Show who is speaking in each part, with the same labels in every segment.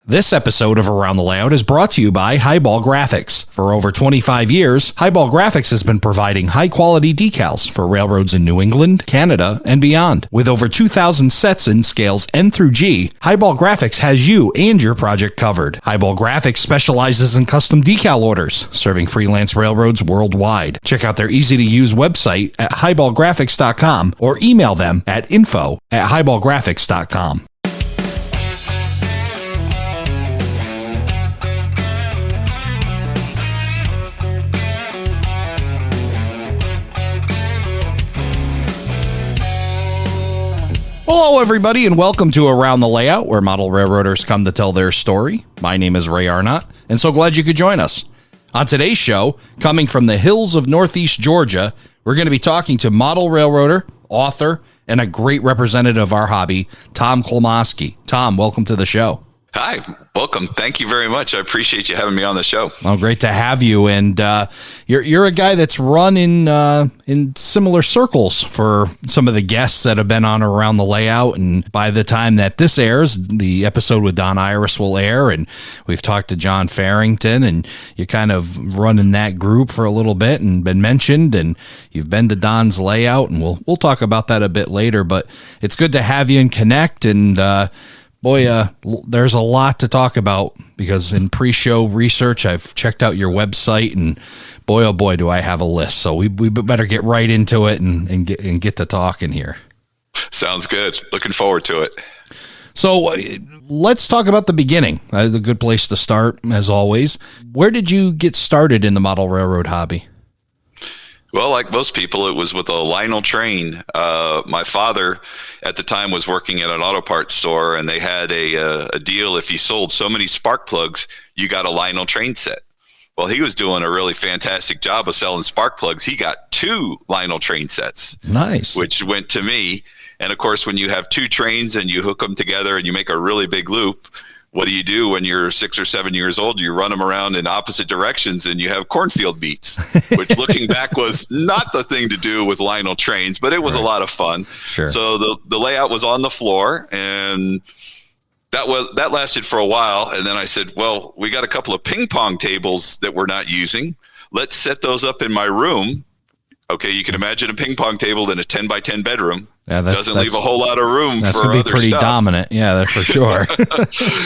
Speaker 1: This episode of Around the Layout is brought to you by Highball Graphics. For over 25 years, Highball Graphics has been providing high-quality decals for railroads in New England, Canada, and beyond. With over 2,000 sets in scales N through G, Highball Graphics has you and your project covered. Highball Graphics specializes in custom decal orders, serving freelance railroads worldwide. Check out their easy-to-use website at highballgraphics.com or email them at info@highballgraphics.com. Hello, everybody, and welcome to Around the Layout, where model railroaders come to tell their story. My name is Ray Arnott, and so glad you could join us. On today's show, coming from the hills of Northeast Georgia, we're going to be talking to model railroader, author, and a great representative of our hobby, Tom Klimoski. Tom, welcome to the show.
Speaker 2: Hi, welcome. Thank you very much. I appreciate you having me on the show.
Speaker 1: Oh, great to have you. And you're a guy that's run in similar circles for some of the guests that have been on Around the Layout. And by the time that this airs, the episode with Don Iris will air. And we've talked to John Farrington, and you kind of run in that group for a little bit and been mentioned. And you've been to Don's layout, and we'll talk about that a bit later. But it's good to have you and connect. And boy, there's a lot to talk about because in pre-show research, I've checked out your website, and boy, oh boy, do I have a list. So we better get right into it and get to talking here.
Speaker 2: Sounds good. Looking forward to it.
Speaker 1: So let's talk about the beginning. A good place to start, as always. Where did you get started in the model railroad hobby?
Speaker 2: Well, like most people, it was with a Lionel train. My father at the time was working at an auto parts store, and they had a deal. If you sold so many spark plugs, you got a Lionel train set. Well, he was doing a really fantastic job of selling spark plugs. He got 2 Lionel train sets. Nice. Which went to me. And of course, when you have 2 trains and you hook them together and you make a really big loop, what do you do when you're 6 or 7 years old? You run them around in opposite directions and you have cornfield beats, which looking back was not the thing to do with Lionel trains, but it was a lot of fun. Sure. So the layout was on the floor, and that lasted for a while. And then I said, well, we got a couple of ping pong tables that we're not using. Let's set those up in my room. Okay, you can imagine a ping pong table in a 10 by 10 bedroom. Yeah, doesn't leave a whole lot of room for other stuff. That's going to be pretty dominant. Yeah, that's for sure.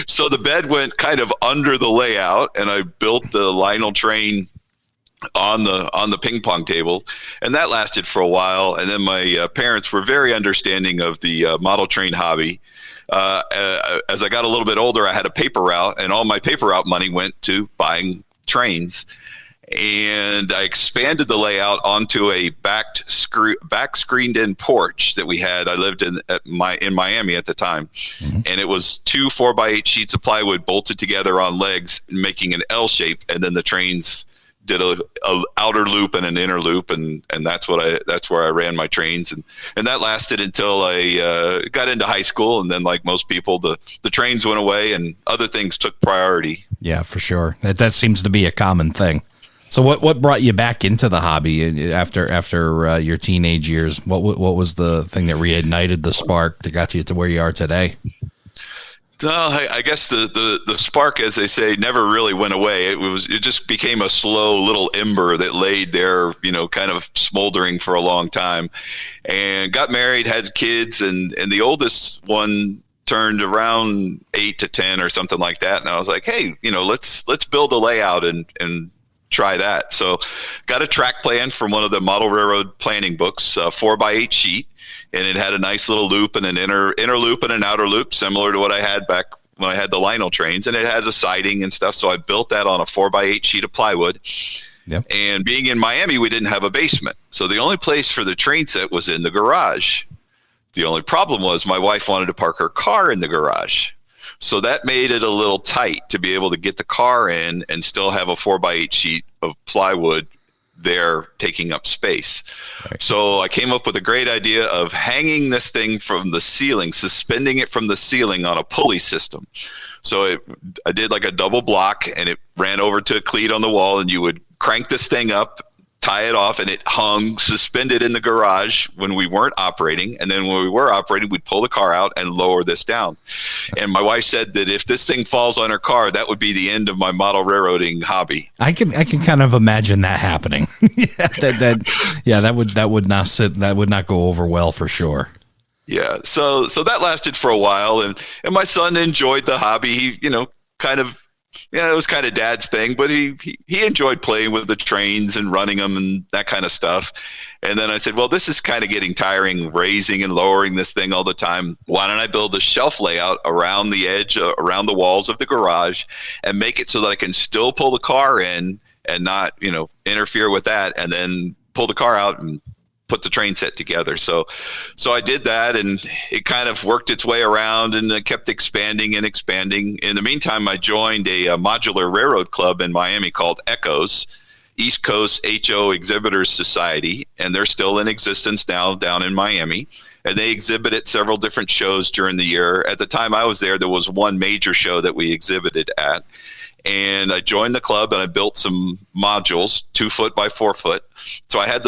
Speaker 2: So the bed went kind of under the layout, and I built the Lionel train on the ping pong table, and that lasted for a while. And then my parents were very understanding of the model train hobby. As I got a little bit older, I had a paper route, and all my paper route money went to buying trains. And I expanded the layout onto a back screened in porch that we had. I lived in Miami at the time, and it was 2 4x8 sheets of plywood bolted together on legs, making an L shape. And then the trains did a outer loop and an inner loop, and that's where I ran my trains, and that lasted until I got into high school. And then, like most people, the trains went away and other things took priority. Yeah, for sure. That seems to be a common thing. So what brought you back into the hobby after your teenage years? What was the thing that reignited the spark that got you to where you are today? I guess the spark, as they say, never really went away. It just became a slow little ember that laid there, kind of smoldering for a long time, and got married, had kids, and the oldest one turned around 8 to 10 or something like that. And I was like, hey, let's build a layout and try that. So got a track plan from one of the model railroad planning books, 4x8 sheet, and it had a nice little loop and an inner loop and an outer loop, similar to what I had back when I had the Lionel trains, and it had a siding and stuff. So I built that on a 4x8 sheet of plywood. Yep. And being in Miami, we didn't have a basement. So the only place for the train set was in the garage. The only problem was my wife wanted to park her car in the garage. So that made it a little tight to be able to get the car in and still have a 4x8 sheet of plywood there taking up space. Right. So I came up with a great idea of hanging this thing from the ceiling, suspending it from the ceiling on a pulley system. So I did like a double block, and it ran over to a cleat on the wall, and you would crank this thing up tie it off, and it hung suspended in the garage when we weren't operating. And then when we were operating, we'd pull the car out and lower this down. And my wife said that if this thing falls on her car, that would be the end of my model railroading hobby.
Speaker 1: I can kind of imagine that happening. That would not go over well for sure.
Speaker 2: Yeah. So that lasted for a while, and my son enjoyed the hobby. He, it was kind of dad's thing, but he enjoyed playing with the trains and running them and that kind of stuff. And then I said, well, this is kind of getting tiring, raising and lowering this thing all the time. Why don't I build a shelf layout around the edge, around the walls of the garage, and make it so that I can still pull the car in and not, interfere with that, and then pull the car out and put the train set together. So I did that, and it kind of worked its way around, and it kept expanding and expanding. In the meantime, I joined a modular railroad club in Miami called ECHOS, East Coast HO Exhibitors Society, and they're still in existence now down in Miami. And they exhibit at several different shows during the year. At the time I was there was one major show that we exhibited at. And I joined the club, and I built some modules, 2 foot by 4 foot. So I had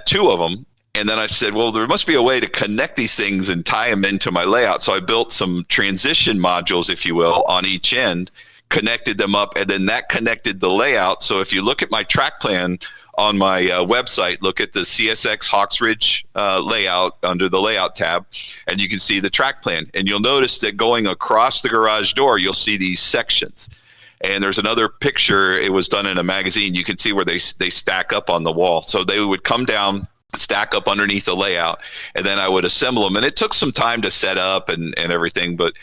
Speaker 2: 2 of them. And then I said, well, there must be a way to connect these things and tie them into my layout. So I built some transition modules, if you will, on each end, connected them up, and then that connected the layout. So if you look at my track plan on my website, look at the CSX Hawks Ridge layout under the layout tab, and you can see the track plan. And you'll notice that going across the garage door, you'll see these sections. And there's another picture. It was done in a magazine. You can see where they stack up on the wall. So they would come down, stack up underneath the layout, and then I would assemble them. And it took some time to set up and everything, but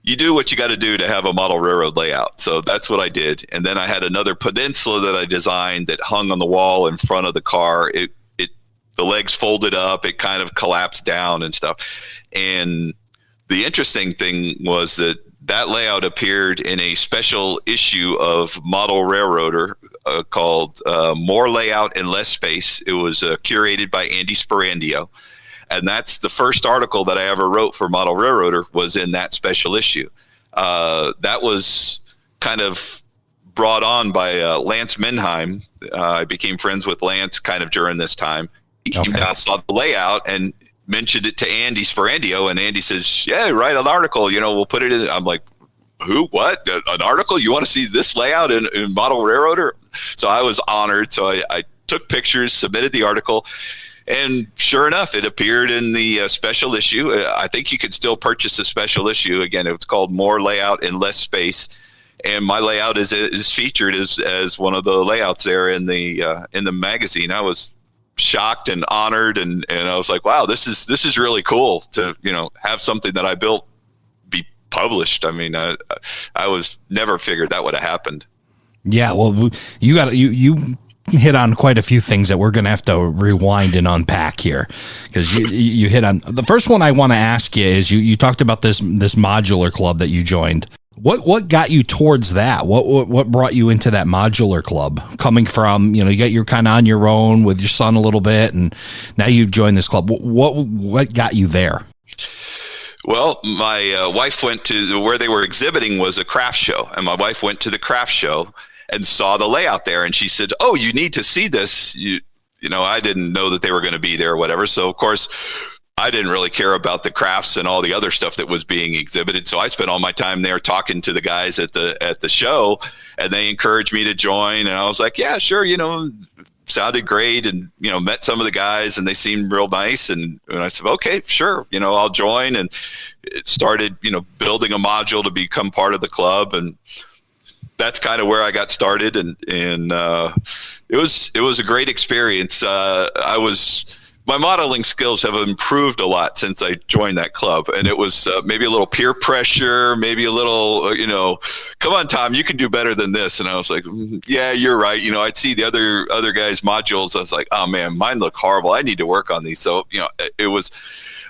Speaker 2: you do what you got to do to have a model railroad layout. So that's what I did. And then I had another peninsula that I designed that hung on the wall in front of the car. The legs folded up. It kind of collapsed down and stuff. And the interesting thing was that layout appeared in a special issue of Model Railroader called More Layout and Less Space. It was curated by Andy Sporandio. And that's the first article that I ever wrote for Model Railroader, was in that special issue. That was kind of brought on by Lance Menheim. I became friends with Lance kind of during this time. He came down, saw the layout, and mentioned it to Andy Sporandio, and Andy says, yeah, write an article, we'll put it in. I'm like, who, what, an article? You want to see this layout in Model Railroader? So I was honored. So I took pictures, submitted the article, and sure enough, it appeared in the special issue. I think you could still purchase the special issue. Again, it's called More Layout and Less Space. And my layout is featured as one of the layouts there in the magazine. I was shocked and honored, and I was like, wow, this is really cool to have something that I built be published. I mean, I was never figured that would have happened. Yeah, well, you hit on quite a few things that we're going to have to rewind and unpack here, because you hit on the first one. I want to ask you is you talked about this modular club that you joined. What got you towards that? What brought you into that modular club? Coming from, you're kind of on your own with your son a little bit, and now you've joined this club. What got you there? Well, my wife went to where they were exhibiting was a craft show, and my wife went to the craft show and saw the layout there, and she said, "Oh, you need to see this." I didn't know that they were going to be there or whatever. So of course, I didn't really care about the crafts and all the other stuff that was being exhibited. So I spent all my time there talking to the guys at the show, and they encouraged me to join. And I was like, yeah, sure. Sounded great. And, met some of the guys, and they seemed real nice. And I said, okay, sure. I'll join. And it started, building a module to become part of the club. And that's kind of where I got started. And it was a great experience. My modeling skills have improved a lot since I joined that club. And it was maybe a little peer pressure, maybe a little, come on, Tom, you can do better than this. And I was like, yeah, you're right. I'd see the other guys' modules. I was like, oh man, mine look horrible. I need to work on these. So,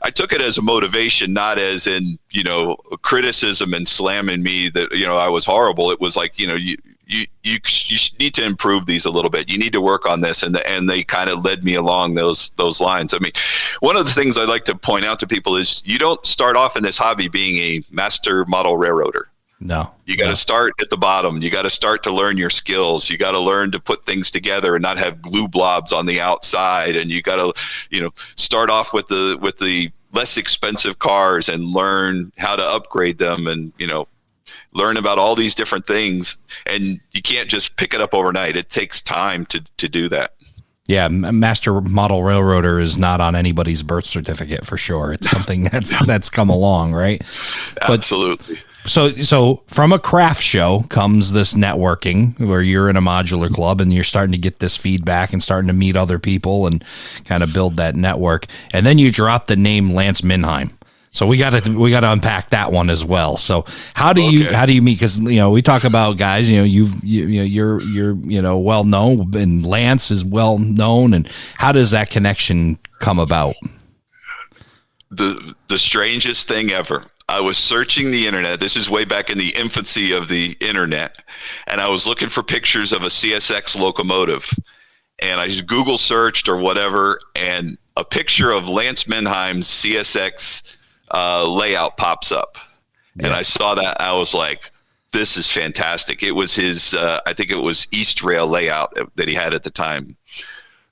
Speaker 2: I took it as a motivation, not as in, criticism and slamming me that, I was horrible. It was like, you need to improve these a little bit. You need to work on this. And they kind of led me along those lines. I mean, one of the things I'd like to point out to people is you don't start off in this hobby being a master model railroader.
Speaker 1: No.
Speaker 2: You got to start at the bottom. You got to start to learn your skills. You got to learn to put things together and not have glue blobs on the outside. And you got to, start off with the less expensive cars and learn how to upgrade them and, learn about all these different things. And you can't just pick it up overnight. It takes time to do that.
Speaker 1: Yeah, master model railroader is not on anybody's birth certificate for sure. It's something that's come along, right?
Speaker 2: Absolutely.
Speaker 1: So from a craft show comes this networking where you're in a modular club and you're starting to get this feedback and starting to meet other people and kind of build that network. And then you drop the name Lance Minheim. So we got to unpack that one as well. So how do you meet? Because we talk about guys. You're well known, and Lance is well known. And how does that connection come about?
Speaker 2: The strangest thing ever. I was searching the internet. This is way back in the infancy of the internet, and I was looking for pictures of a CSX locomotive, and I just Google searched or whatever, and a picture of Lance Minheim's CSX layout pops up. Yeah. And I saw that. I was like, this is fantastic. It was his, I think it was East Rail layout that he had at the time.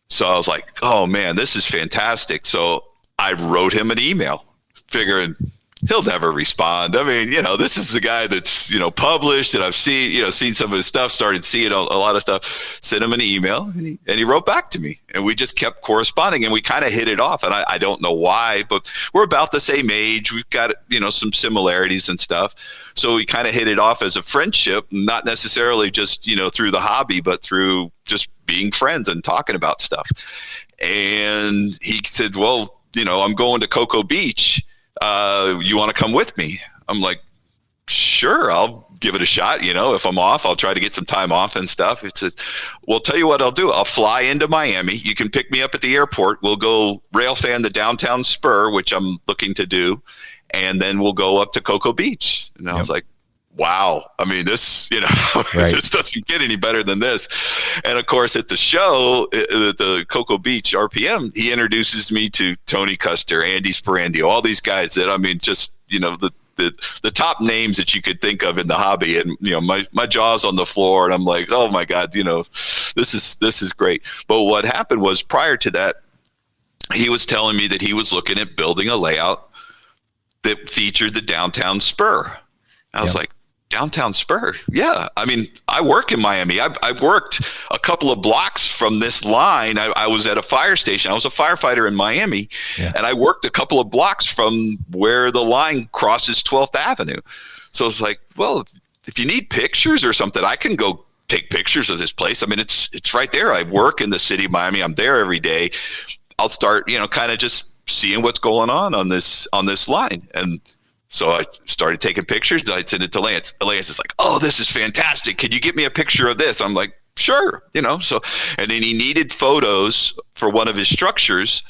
Speaker 2: So I was like, oh man, this is fantastic. So I wrote him an email figuring he'll never respond. I mean, this is the guy that's, published, and I've seen some of his stuff, started seeing a lot of stuff, sent him an email, and he wrote back to me, and we just kept corresponding, and we kind of hit it off. And I don't know why, but we're about the same age. We've got, some similarities and stuff. So we kind of hit it off as a friendship, not necessarily just, through the hobby, but through just being friends and talking about stuff. And he said, well, I'm going to Cocoa Beach. You want to come with me? I'm like, sure, I'll give it a shot. If I'm off, I'll try to get some time off and stuff. It says, well, tell you what I'll do. I'll fly into Miami. You can pick me up at the airport. We'll go rail fan the downtown spur, which I'm looking to do. And then we'll go up to Cocoa Beach. And I was like, wow. I mean, this, right. This doesn't get any better than this. And of course, at the show, at the Cocoa Beach RPM, he introduces me to Tony Custer, Andy Sporandio, all these guys that, I mean, just, the top names that you could think of in the hobby. And, my jaw's on the floor, and I'm like, oh my God, this is great. But what happened was, prior to that, he was telling me that he was looking at building a layout that featured the downtown spur. I was like, downtown spur? Yeah. I mean, I work in Miami. I've worked a couple of blocks from this line. I was at a fire station. I was a firefighter in Miami, and I worked a couple of blocks from where the line crosses 12th Avenue. So it's like, well, if you need pictures or something, I can go take pictures of this place. I mean, it's right there. I work in the city of Miami. I'm there every day. I'll start, kind of just seeing what's going on this line. And so I started taking pictures. I'd send it to Lance. Lance is like, oh, this is fantastic. Can you get me a picture of this? I'm like, sure. So, and then he needed photos for one of his structures,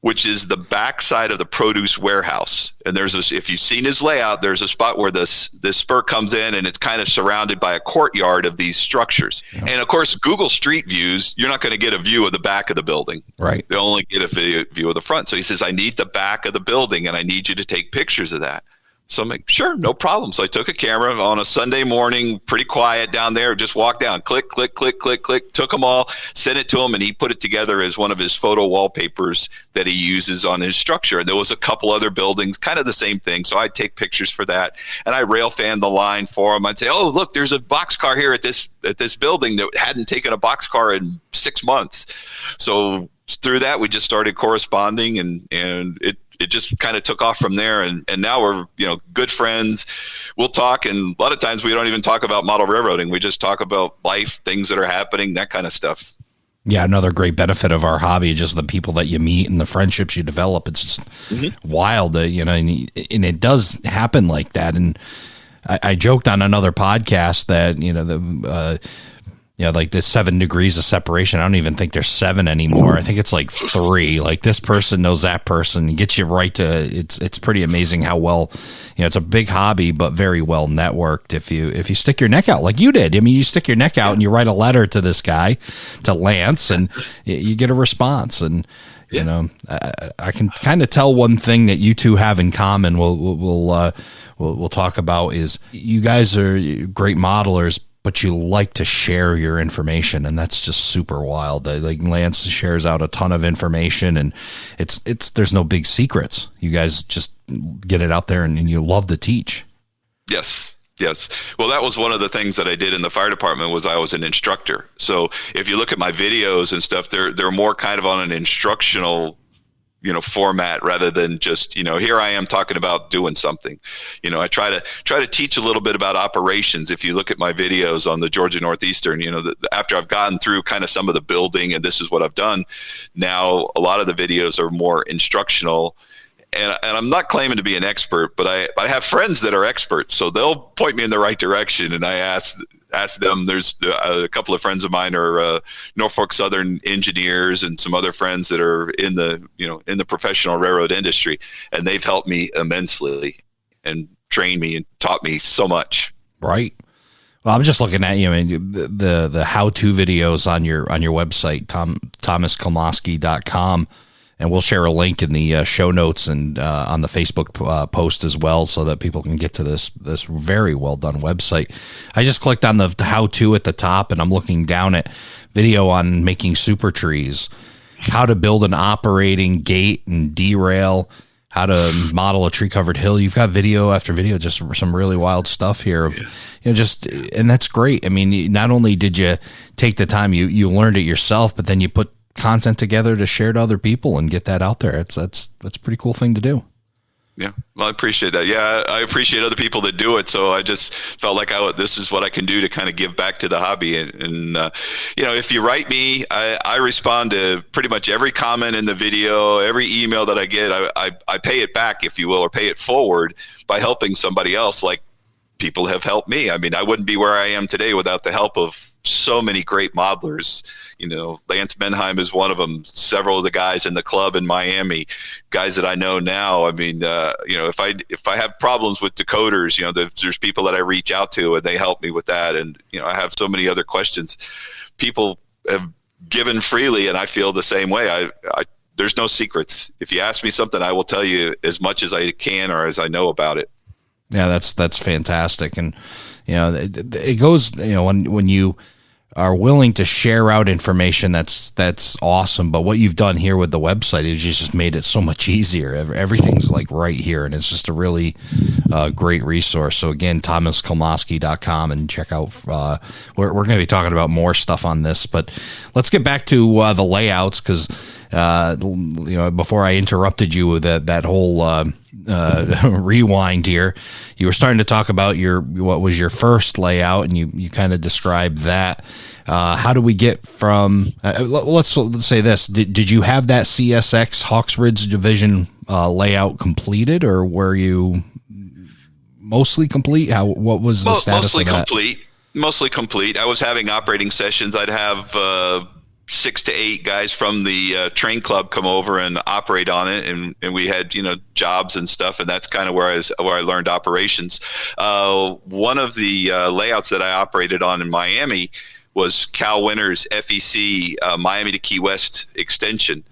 Speaker 2: which is the backside of the produce warehouse. And there's this, if you've seen his layout, there's a spot where this spur comes in, and it's kind of surrounded by a courtyard of these structures. Yeah. And of course, Google Street Views, you're not going to get a view of the back of the building. Right. They only get a view of the front. So he says, I need the back of the building, and I need you to take pictures of that. So I'm like, sure, no problem. So I took a camera on a Sunday morning, pretty quiet down there, just walked down, click, click, click, click, click, took them all, sent it to him, and he put it together as one of his photo wallpapers that he uses on his structure. And there was a couple other buildings, kind of the same thing. So I'd take pictures for that, and I rail fan the line for him. I'd say, oh, look, there's a boxcar here at this building that hadn't taken a boxcar in 6 months. So through that, we just started corresponding, and it just kind of took off from there. And now we're, good friends. We'll talk. And a lot of times we don't even talk about model railroading. We just talk about life, things that are happening, that kind of stuff.
Speaker 1: Yeah. Another great benefit of our hobby, just the people that you meet and the friendships you develop. It's just wild, and it does happen like that. And I joked on another podcast that, like this 7 degrees of separation. I don't even think there's 7 anymore. I think it's like 3. Like this person knows that person, gets you right to. It's pretty amazing how well, it's a big hobby, but very well networked. If you stick your neck out like you did, I mean, you stick your neck out and you write a letter to this guy, to Lance, and you get a response. And
Speaker 2: Yeah.
Speaker 1: You know, I can kind of tell one thing that you two have in common. We'll talk about is you guys are great modelers, but you like to share your information, and that's just super wild. Like Lance shares out a ton of information, and it's there's no big secrets. You guys just get it out there, and you love to teach.
Speaker 2: Yes. Well, that was one of the things that I did in the fire department was I was an instructor. So if you look at my videos and stuff, they're more kind of on an instructional, format rather than just, here I am talking about doing something. I try to teach a little bit about operations. If you look at my videos on the Georgia Northeastern, after I've gotten through kind of some of the building and this is what I've done, now a lot of the videos are more instructional. And I'm not claiming to be an expert, but I have friends that are experts, so they'll point me in the right direction. And I ask them. There's a couple of friends of mine are Norfolk Southern engineers, and some other friends that are in the professional railroad industry, and they've helped me immensely and trained me and taught me so much.
Speaker 1: Right. Well, I'm just looking at the how-to videos on your website, thomasklimosky.com. And we'll share a link in the show notes and on the Facebook post as well, so that people can get to this very well done website. I just clicked on the how-to at the top, and I'm looking down at video on making super trees, how to build an operating gate and derail, how to model a tree-covered hill. You've got video after video, just some really wild stuff here. And that's great. I mean, not only did you take the time, you learned it yourself, but then you put content together to share to other people and get that out there. That's a pretty cool thing to do.
Speaker 2: Yeah. Well, I appreciate that. Yeah. I appreciate other people that do it. So I just felt like this is what I can do to kind of give back to the hobby. And if you write me, I respond to pretty much every comment in the video, every email that I get, I pay it back, if you will, or pay it forward by helping somebody else. Like people have helped me. I mean, I wouldn't be where I am today without the help of so many great modelers. Lance Menheim is one of them. Several of the guys in the club in Miami, guys that I know now. I mean, if I have problems with decoders, there's people that I reach out to and they help me with that. And, I have so many other questions. People have given freely, and I feel the same way. There's no secrets. If you ask me something, I will tell you as much as I can or as I know about it.
Speaker 1: Yeah, that's fantastic. And, it goes, when you are willing to share out information, that's awesome. But what you've done here with the website is you just made it so much easier. Everything's like right here, and it's just a really great resource. So again, thomasklimosky.com, and check out, we're going to be talking about more stuff on this, but let's get back to the layouts. Cause before I interrupted you with that whole, rewind here, you were starting to talk about what was your first layout, and you kind of described that. How do we get from let's say this, did you have that CSX Hawks Ridge Division layout completed, or were you mostly complete? What was the status of that?
Speaker 2: Mostly complete. I was having operating sessions. I'd have 6 to 8 guys from the train club come over and operate on it, and we had jobs and stuff, and that's kind of where I learned operations. One of the layouts that I operated on in Miami was Cal Winter's FEC Miami to Key West extension,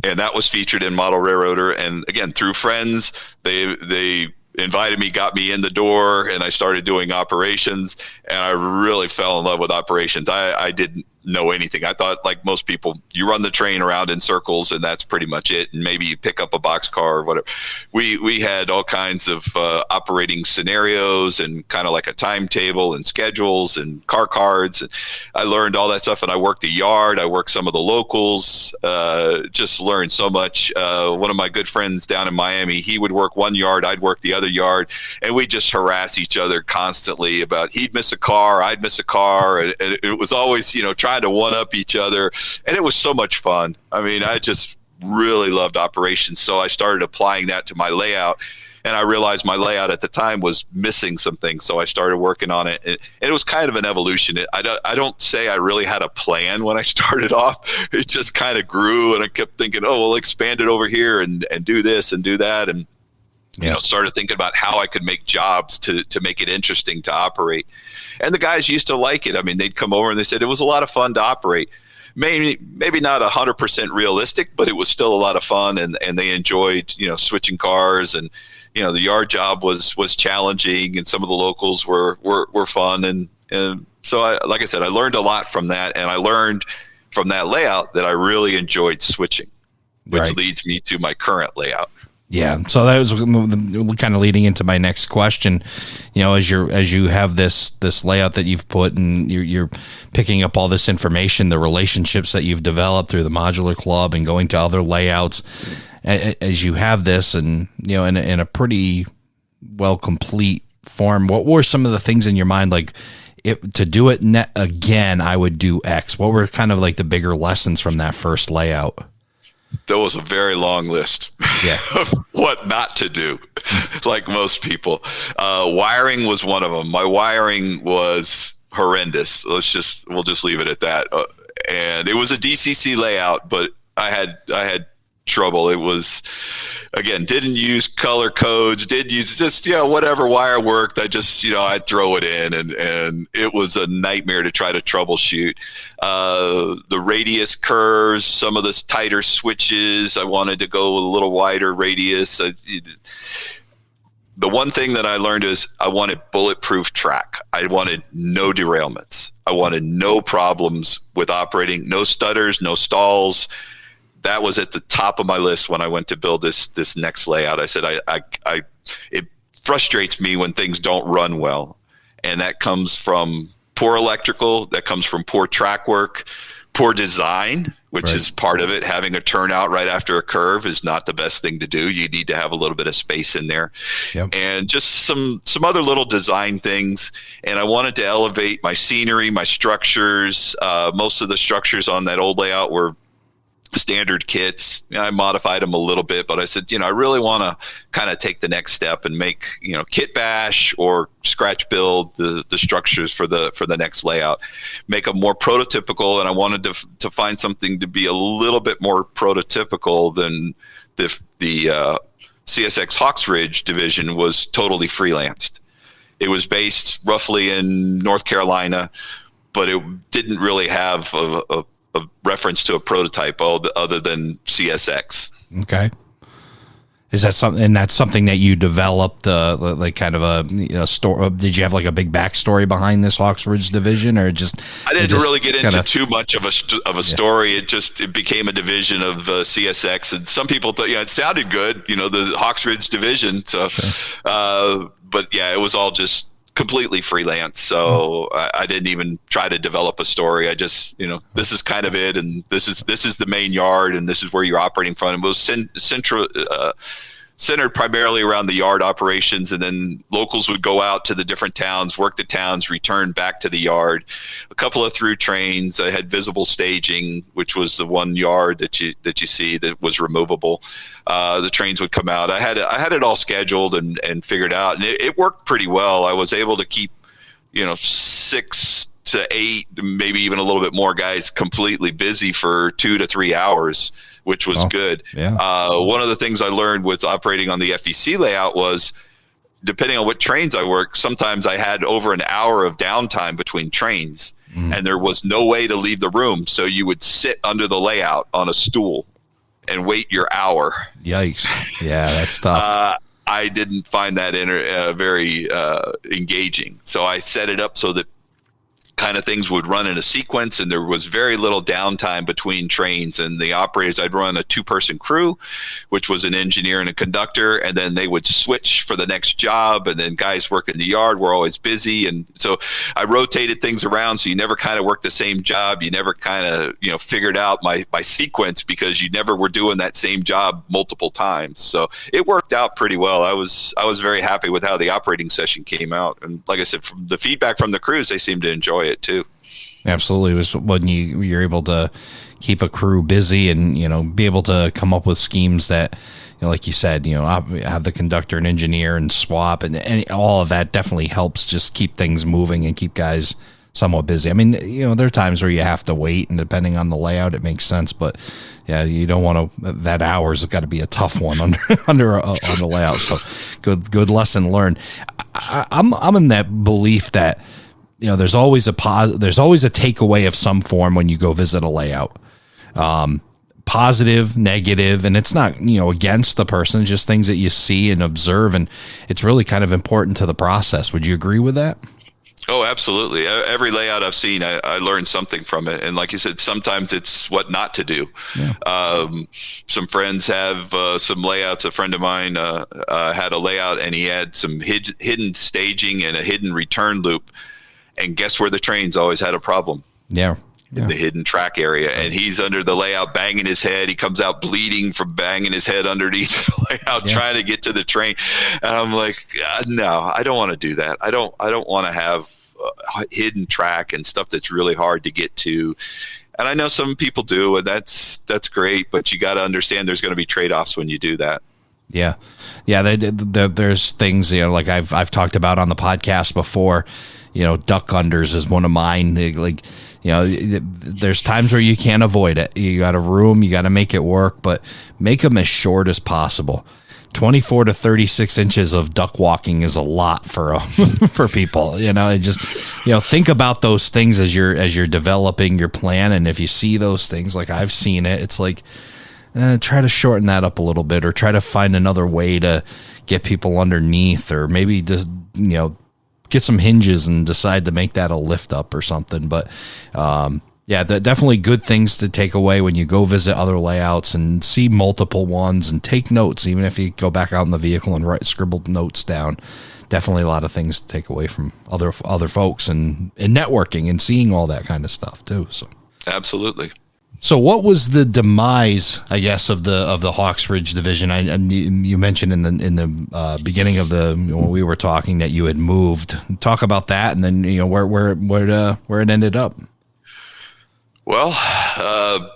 Speaker 2: and that was featured in Model Railroader. And again, through friends, they invited me, got me in the door, and I started doing operations, and I really fell in love with operations. I didn't know anything. I thought, like most people, you run the train around in circles and that's pretty much it, and maybe you pick up a boxcar or whatever. We had all kinds of operating scenarios and kind of like a timetable and schedules and car cards. And I learned all that stuff, and I worked the yard. I worked some of the locals, just learned so much. One of my good friends down in Miami, he would work one yard, I'd work the other yard, and we just harass each other constantly about he'd miss a car, I'd miss a car, and it was always trying to one up each other, and it was so much fun. I mean, I just really loved operations, so I started applying that to my layout, and I realized my layout at the time was missing some things, so I started working on it, and it was kind of an evolution. I don't say I really had a plan when I started off. It just kind of grew, and I kept thinking, we'll expand it over here and do this and do that, and started thinking about how I could make jobs to make it interesting to operate. And the guys used to like it. I mean, they'd come over and they said it was a lot of fun to operate. maybe not 100% realistic, but it was still a lot of fun, and they enjoyed, switching cars, and the yard job was challenging, and some of the locals were fun, and so like I said, I learned a lot from that, and I learned from that layout that I really enjoyed switching, which leads me to my current layout.
Speaker 1: Yeah. So that was kind of leading into my next question. As you have this layout that you've put, and you're picking up all this information, the relationships that you've developed through the modular club and going to other layouts, as you have this, and in a pretty well complete form, what were some of the things in your mind, like, to do it again, I would do X? What were kind of like the bigger lessons from that first layout?
Speaker 2: There was a very long list of what not to do, like most people. Wiring was one of them. My wiring was horrendous. We'll just leave it at that. And it was a DCC layout, but I had trouble. It was, again, didn't use color codes, did use just, whatever wire worked. I just, I'd throw it in, and it was a nightmare to try to troubleshoot. The radius curves, some of the tighter switches, I wanted to go with a little wider radius. The one thing that I learned is I wanted bulletproof track. I wanted no derailments. I wanted no problems with operating, no stutters, no stalls. That was at the top of my list when I went to build this next layout. I said, it frustrates me when things don't run well. And that comes from poor electrical, that comes from poor track work, poor design, which is part of it. Having a turnout right after a curve is not the best thing to do. You need to have a little bit of space in there. Yep. And just some other little design things. And I wanted to elevate my scenery, my structures. Most of the structures on that old layout were standard kits. I modified them a little bit, but I said, I really want to kind of take the next step and make, kit bash or scratch build the structures for the next layout, make them more prototypical. And I wanted to find something to be a little bit more prototypical than the CSX Hawks Ridge division was totally freelanced. It was based roughly in North Carolina, but it didn't really have a reference to a prototype other than CSX. Okay.
Speaker 1: Is that something, and that's something that you developed, like kind of a story? Did you have like a big backstory behind this Hawks Ridge division, or just?
Speaker 2: I didn't really get into too much of a story. It became a division of CSX, and some people thought, it sounded good, the Hawks Ridge division. So, sure. But yeah, it was all just completely freelance. So I didn't even try to develop a story. I just, this is kind of it. And this is the main yard, and this is where you're operating from. It was centered primarily around the yard operations. And then locals would go out to the different towns, work the towns, return back to the yard. A couple of through trains. I had visible staging, which was the one yard that you see that was removable. The trains would come out. I had it all scheduled and figured out, and it worked pretty well. I was able to keep, 6 to 8, maybe even a little bit more guys completely busy for 2 to 3 hours, which was good. Yeah. One of the things I learned with operating on the FEC layout was, depending on what trains I worked, sometimes I had over an hour of downtime between trains, and there was no way to leave the room. So you would sit under the layout on a stool and wait your hour.
Speaker 1: Yikes. Yeah, that's tough.
Speaker 2: I didn't find that very engaging. So I set it up so that kind of things would run in a sequence, and there was very little downtime between trains. And the operators, I'd run a 2-person crew, which was an engineer and a conductor, and then they would switch for the next job, and then guys working the yard were always busy. And so I rotated things around, so you never kind of worked the same job. You never kind of figured out my sequence, because you never were doing that same job multiple times. So it worked out pretty well. I was very happy with how the operating session came out, and like I said, from the feedback from the crews, they seemed to enjoy it too.
Speaker 1: Absolutely. It was when you're able to keep a crew busy and be able to come up with schemes that, like you said, have the conductor and engineer and swap, and all of that definitely helps just keep things moving and keep guys somewhat busy. I mean, there are times where you have to wait, and depending on the layout, it makes sense. But yeah, you don't want to. That hour's got to be a tough one on the layout. So good lesson learned. I'm in that belief that there's always a takeaway of some form when you go visit a layout. Positive, negative, and it's not, against the person, it's just things that you see and observe, and it's really kind of important to the process. Would you agree with that?
Speaker 2: Oh, absolutely. Every layout I've seen, I learned something from it. And like you said, sometimes it's what not to do. Yeah. Some friends have some layouts. A friend of mine had a layout, and he had some hidden staging and a hidden return loop. And guess where the trains always had a problem?
Speaker 1: Yeah.
Speaker 2: In the hidden track area, and he's under the layout banging his head. He comes out bleeding from banging his head underneath the layout, trying to get to the train. And I'm like, no, I don't want to do that. I don't want to have hidden track and stuff that's really hard to get to. And I know some people do, and that's great, but you got to understand there's going to be trade-offs when you do that.
Speaker 1: Yeah. There's things, like I've talked about on the podcast before. Duck unders is one of mine. There's times where you can't avoid it. You got a room, you got to make it work, but make them as short as possible. 24 to 36 inches of duck walking is a lot for for people. Think about those things as you're developing your plan. And if you see those things, like I've seen it, it's like, try to shorten that up a little bit, or try to find another way to get people underneath, or maybe just, get some hinges and decide to make that a lift up or something. But definitely good things to take away when you go visit other layouts and see multiple ones, and take notes. Even if you go back out in the vehicle and scribbled notes down, definitely a lot of things to take away from other folks and networking and seeing all that kind of stuff too. So
Speaker 2: absolutely.
Speaker 1: So what was the demise, I guess, of the Hawks Ridge division? You mentioned in the beginning of when we were talking that you had moved. Talk about that, and then where it ended up.
Speaker 2: Well,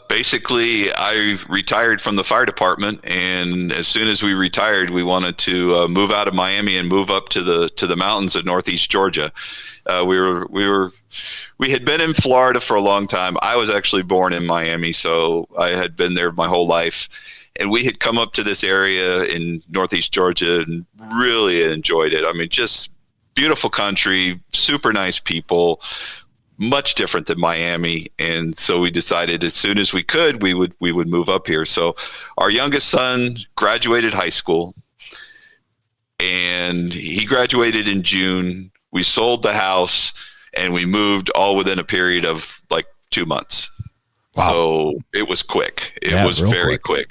Speaker 2: basically, I retired from the fire department, and as soon as we retired, we wanted to move out of Miami and move up to the mountains of Northeast Georgia. We had been in Florida for a long time. I was actually born in Miami, so I had been there my whole life. And we had come up to this area in Northeast Georgia and really enjoyed it. I mean, just beautiful country, super nice people, much different than Miami. And so we decided as soon as we could, we would move up here. So our youngest son graduated high school, and he graduated in June. We sold the house, and we moved all within a period of like 2 months. Wow. So it was quick. It was very quick.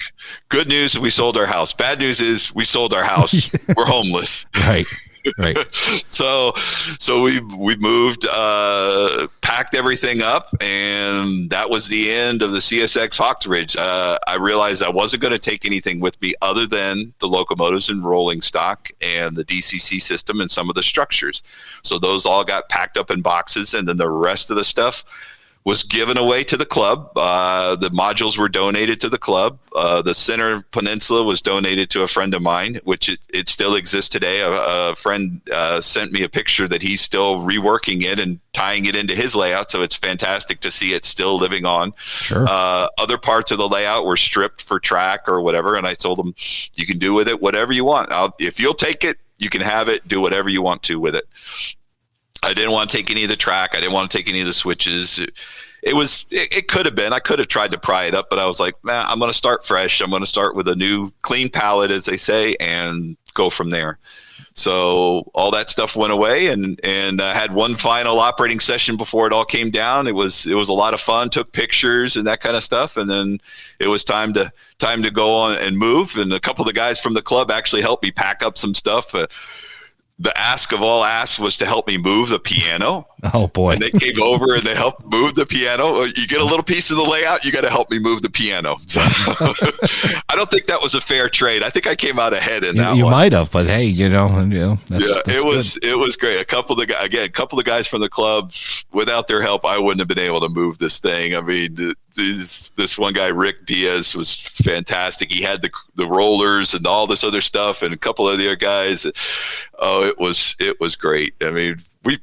Speaker 2: Good news is we sold our house. Bad news is we sold our house. We're homeless.
Speaker 1: Right.
Speaker 2: So we moved, packed everything up, and that was the end of the CSX Hawks Ridge. I realized I wasn't going to take anything with me other than the locomotives and rolling stock and the DCC system and some of the structures. So those all got packed up in boxes, and then the rest of the stuff was given away to the club. The modules were donated to the club. The center peninsula was donated to a friend of mine, which it still exists today. A friend sent me a picture that he's still reworking it and tying it into his layout. So it's fantastic to see it still living on.
Speaker 1: Sure.
Speaker 2: Other parts of the layout were stripped for track or whatever. And I told him, you can do with it whatever you want. If you'll take it, you can have it, do whatever you want to with it. I didn't want to take any of the track. I didn't want to take any of the switches. It could have been. I could have tried to pry it up, but I was like, man, I'm going to start fresh. I'm going to start with a new clean palette, as they say, and go from there. So all that stuff went away, and I had one final operating session before it all came down. It was a lot of fun. Took pictures and that kind of stuff, and then it was time to go on and move. And a couple of the guys from the club actually helped me pack up some stuff. The ask of all asks was to help me move the piano.
Speaker 1: Oh boy.
Speaker 2: And they came over and they helped move the piano. You get a little piece of the layout, you got to help me move the piano. So I don't think that was a fair trade. I think I came out ahead in that one.
Speaker 1: You might have, but hey, that's
Speaker 2: it was great. A couple of the guys from the club, without their help, I wouldn't have been able to move this thing. I mean, this one guy, Rick Diaz, was fantastic. He had the rollers and all this other stuff, and a couple of the other guys. Oh, it was great. I mean, we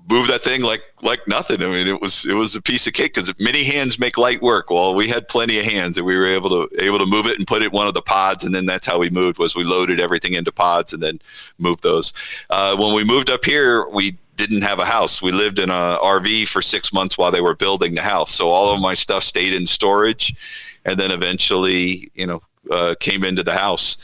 Speaker 2: moved that thing like nothing. I mean, it was a piece of cake, because many hands make light work. Well, we had plenty of hands, and we were able to move it and put it in one of the pods, and then that's how we moved. Was we loaded everything into pods and then moved those. When we moved up here, we didn't have a house. We lived in a RV for 6 months while they were building the house. So all of my stuff stayed in storage, and then eventually, came into the house.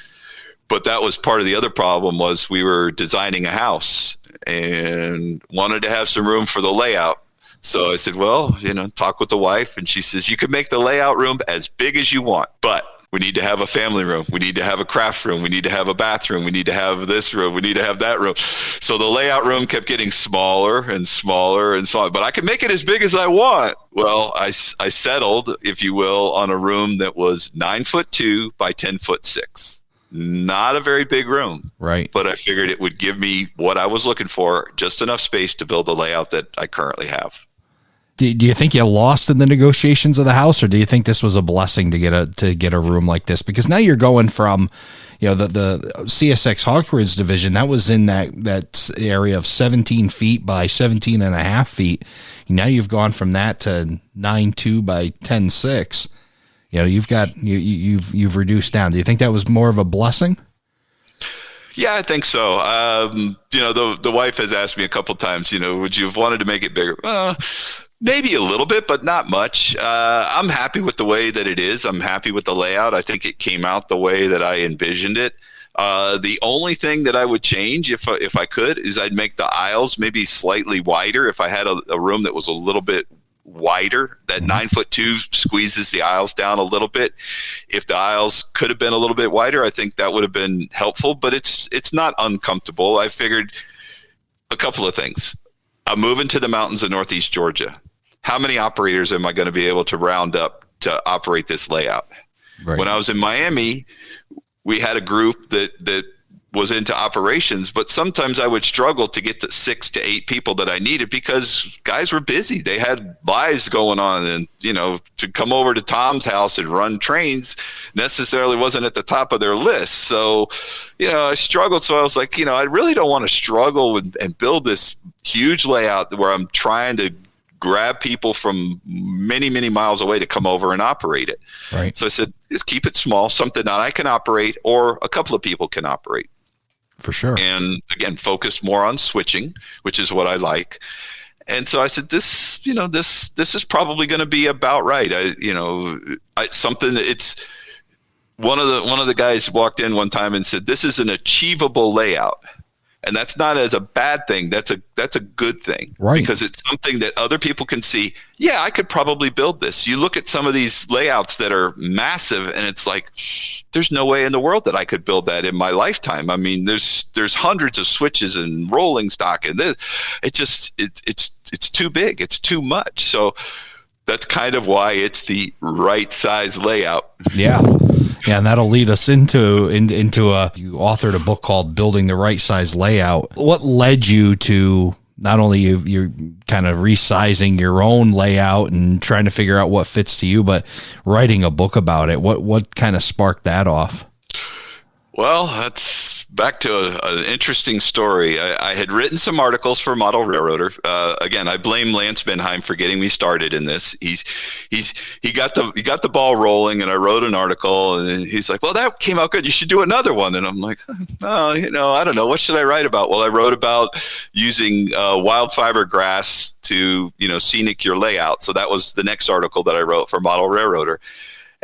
Speaker 2: But that was part of the other problem, was we were designing a house and wanted to have some room for the layout. So I said, well, talk with the wife. And she says, you can make the layout room as big as you want, but we need to have a family room. We need to have a craft room. We need to have a bathroom. We need to have this room. We need to have that room. So the layout room kept getting smaller and smaller and smaller, but I can make it as big as I want. Well, I settled, if you will, on a room that was 9'2" by 10'6". Not a very big room.
Speaker 1: Right.
Speaker 2: But I figured it would give me what I was looking for, just enough space to build the layout that I currently have.
Speaker 1: Do you think you lost in the negotiations of the house, or do you think this was a blessing to get a room like this? Because now you're going from, the CSX Hawkridge division, that was in that area of 17 feet by 17 and a half feet. Now you've gone from that to 9'2" by 10'6". You've reduced down. Do you think that was more of a blessing?
Speaker 2: Yeah, I think so. The wife has asked me a couple times, would you have wanted to make it bigger? Maybe a little bit, but not much. I'm happy with the way that it is. I'm happy with the layout. I think it came out the way that I envisioned it. The only thing that I would change, if I could, is I'd make the aisles maybe slightly wider. If I had a room that was a little bit wider, that 9'2" squeezes the aisles down a little bit. If the aisles could have been a little bit wider, I think that would have been helpful, but it's not uncomfortable. I figured a couple of things. I'm moving to the mountains of Northeast Georgia. How many operators am I going to be able to round up to operate this layout? Right. When I was in Miami, we had a group that was into operations, but sometimes I would struggle to get the 6 to 8 people that I needed because guys were busy. They had lives going on, and to come over to Tom's house and run trains necessarily wasn't at the top of their list. So, I struggled. So I was like, I really don't want to struggle and build this huge layout where I'm trying to grab people from many, many miles away to come over and operate it.
Speaker 1: Right.
Speaker 2: So I said, just keep it small, something that I can operate or a couple of people can operate.
Speaker 1: For sure.
Speaker 2: And again, focus more on switching, which is what I like. And so I said, this is probably going to be about right. Something that it's one of the guys walked in one time and said, this is an achievable layout. And that's not as a bad thing. That's a good thing,
Speaker 1: right? Because
Speaker 2: it's something that other people can see. Yeah, I could probably build this. You look at some of these layouts that are massive, and it's like, there's no way in the world that I could build that in my lifetime. I mean, there's hundreds of switches and rolling stock, and this, it's too big. It's too much. So that's kind of why it's the right size layout.
Speaker 1: Yeah. Yeah, and that'll lead us into you authored a book called Building the Right Size Layout. What led you to not only you're kind of resizing your own layout and trying to figure out what fits to you, but writing a book about it? What kind of sparked that off?
Speaker 2: Well, that's back to an interesting story. I had written some articles for Model Railroader. Again, I blame Lance Benheim for getting me started in this. He got the ball rolling, and I wrote an article, and he's like, "Well, that came out good. You should do another one." And I'm like, "Oh, I don't know. What should I write about?" Well, I wrote about using wild fiber grass to scenic your layout. So that was the next article that I wrote for Model Railroader.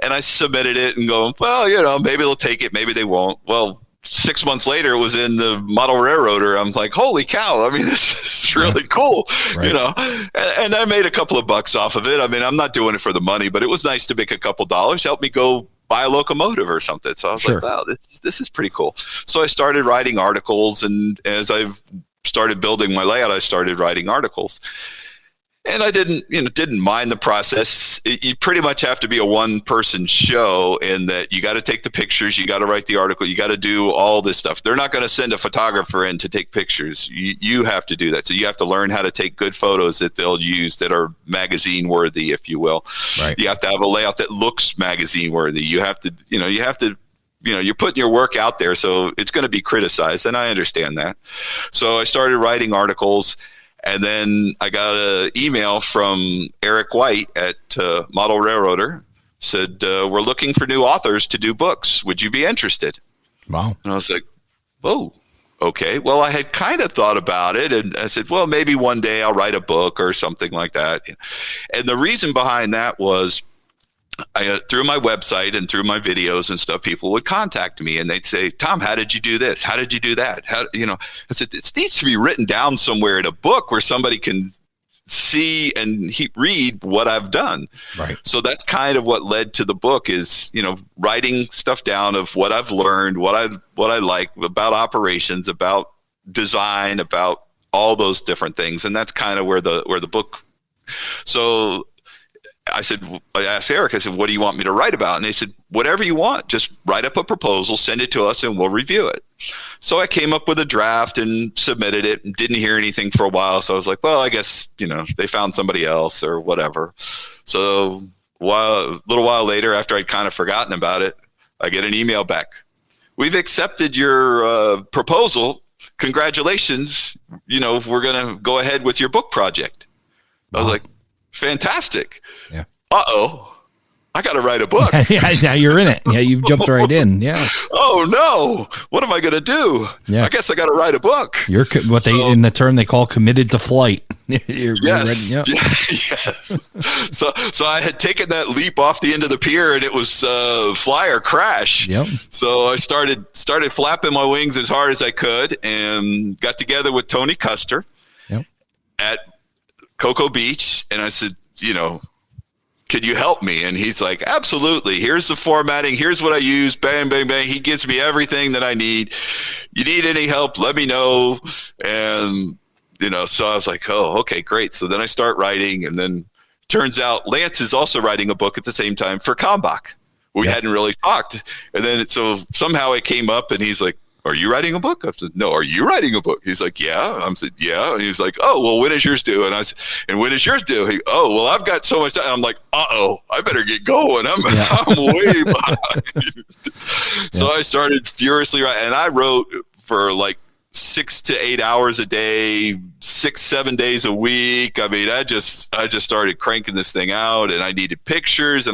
Speaker 2: And I submitted it and going, well, maybe they'll take it, maybe they won't. Well, 6 months later, it was in the Model Railroader. I'm like, holy cow. I mean, this is really cool, right. And I made a couple of bucks off of it. I mean, I'm not doing it for the money, but it was nice to make a couple dollars, help me go buy a locomotive or something. So I was like, wow, this is pretty cool. So I started writing articles, and as I've started building my layout, I started writing articles. And I didn't mind the process. You pretty much have to be a one-person show in that you got to take the pictures, you got to write the article, you got to do all this stuff. They're not going to send a photographer in to take pictures. You have to do that. So you have to learn how to take good photos that they'll use that are magazine-worthy, if you will. Right. You have to have a layout that looks magazine-worthy. You have to, you're putting your work out there, so it's going to be criticized, and I understand that. So I started writing articles. And then I got an email from Eric White at Model Railroader, said, we're looking for new authors to do books. Would you be interested?
Speaker 1: Wow.
Speaker 2: And I was like, oh, okay, well, I had kind of thought about it, and I said, well, maybe one day I'll write a book or something like that. And the reason behind that was through my website and through my videos and stuff, people would contact me and they'd say, Tom, how did you do this? How did you do that? I said, it needs to be written down somewhere in a book where somebody can see and read what I've done.
Speaker 1: Right.
Speaker 2: So that's kind of what led to the book is, writing stuff down of what I've learned, what I like about operations, about design, about all those different things. And that's kind of where the book. So I asked Eric, I said, what do you want me to write about? And they said, whatever you want, just write up a proposal, send it to us and we'll review it. So I came up with a draft and submitted it and didn't hear anything for a while. So I was like, well, I guess, they found somebody else or whatever. So a little while later, after I'd kind of forgotten about it, I get an email back. We've accepted your proposal. Congratulations. We're going to go ahead with your book project. I was like, fantastic.
Speaker 1: Yeah.
Speaker 2: Uh-oh. I got to write a book.
Speaker 1: Yeah, now you're in it. Yeah, you've jumped right in. Yeah.
Speaker 2: Oh no! What am I going to do?
Speaker 1: Yeah.
Speaker 2: I guess I got to write a book.
Speaker 1: You're they in the term they call committed to flight.
Speaker 2: You're ready. Yep. Yes. So I had taken that leap off the end of the pier, and it was fly or crash.
Speaker 1: Yep.
Speaker 2: So I started flapping my wings as hard as I could, and got together with Tony Custer.
Speaker 1: Yep.
Speaker 2: At Cocoa Beach, and I said, could you help me? And he's like, absolutely. Here's the formatting. Here's what I use. Bang, bang, bang. He gives me everything that I need. You need any help, let me know. And, so I was like, oh, okay, great. So then I start writing, and then turns out Lance is also writing a book at the same time for Kalmbach. We hadn't really talked. And then so somehow it came up, and he's like, are you writing a book? I said, no. Are you writing a book? He's like, yeah. I said, yeah. And he's like, oh, well, when is yours due? And I said, and when is yours due? Oh, well, I've got so much time. I'm like, uh-oh, I better get going. I'm way behind. So I started furiously writing, and I wrote for like 6 to 8 hours a day, 6-7 days a week. I mean, I just started cranking this thing out, and I needed pictures,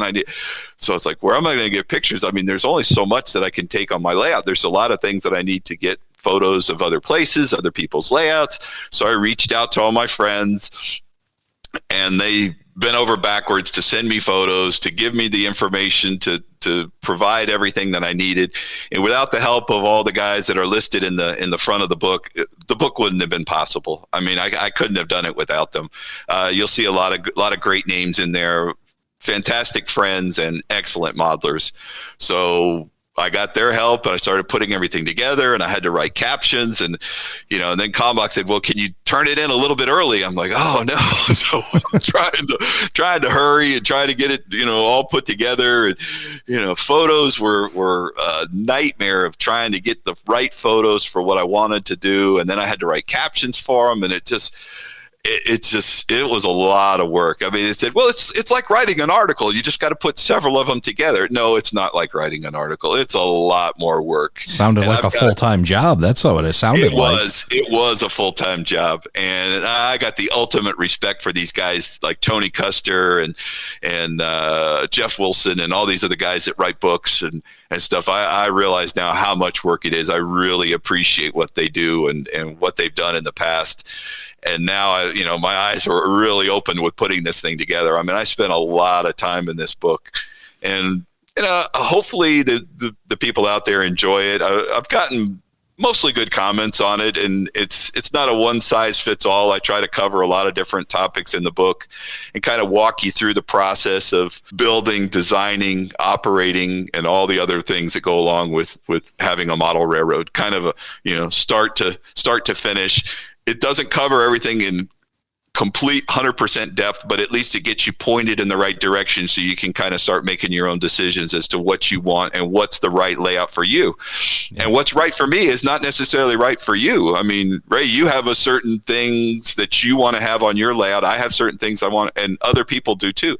Speaker 2: so it's like, where am I going to get pictures? I mean, there's only so much that I can take on my layout. There's a lot of things that I need to get photos of other places, other people's layouts. So I reached out to all my friends, and they bent over backwards to send me photos, to give me the information, to provide everything that I needed. And without the help of all the guys that are listed in the front of the book wouldn't have been possible. I mean, I couldn't have done it without them. You'll see a lot of great names in there, fantastic friends and excellent modelers. So I got their help, and I started putting everything together, and I had to write captions, and and then Kalmbach said, well, can you turn it in a little bit early? I'm like, oh no. So I'm trying to hurry and try to get it, all put together. And, photos were a nightmare of trying to get the right photos for what I wanted to do. And then I had to write captions for them, and it was a lot of work. I mean, they said, well, it's like writing an article. You just got to put several of them together. No, it's not like writing an article. It's a lot more work.
Speaker 1: Sounded like a full-time job. That's what it sounded like.
Speaker 2: It was a full-time job. And I got the ultimate respect for these guys like Tony Custer and Jeff Wilson and all these other guys that write books and stuff. I realize now how much work it is. I really appreciate what they do and what they've done in the past. And now, my eyes are really open with putting this thing together. I mean, I spent a lot of time in this book, and hopefully the people out there enjoy it. I've gotten mostly good comments on it, and it's not a one size fits all. I try to cover a lot of different topics in the book and kind of walk you through the process of building, designing, operating, and all the other things that go along with having a model railroad. Kind of start to finish. It doesn't cover everything in complete 100% depth, but at least it gets you pointed in the right direction so you can kind of start making your own decisions as to what you want and what's the right layout for you. Yeah. And what's right for me is not necessarily right for you. I mean, Ray, you have a certain things that you want to have on your layout. I have certain things I want, and other people do too.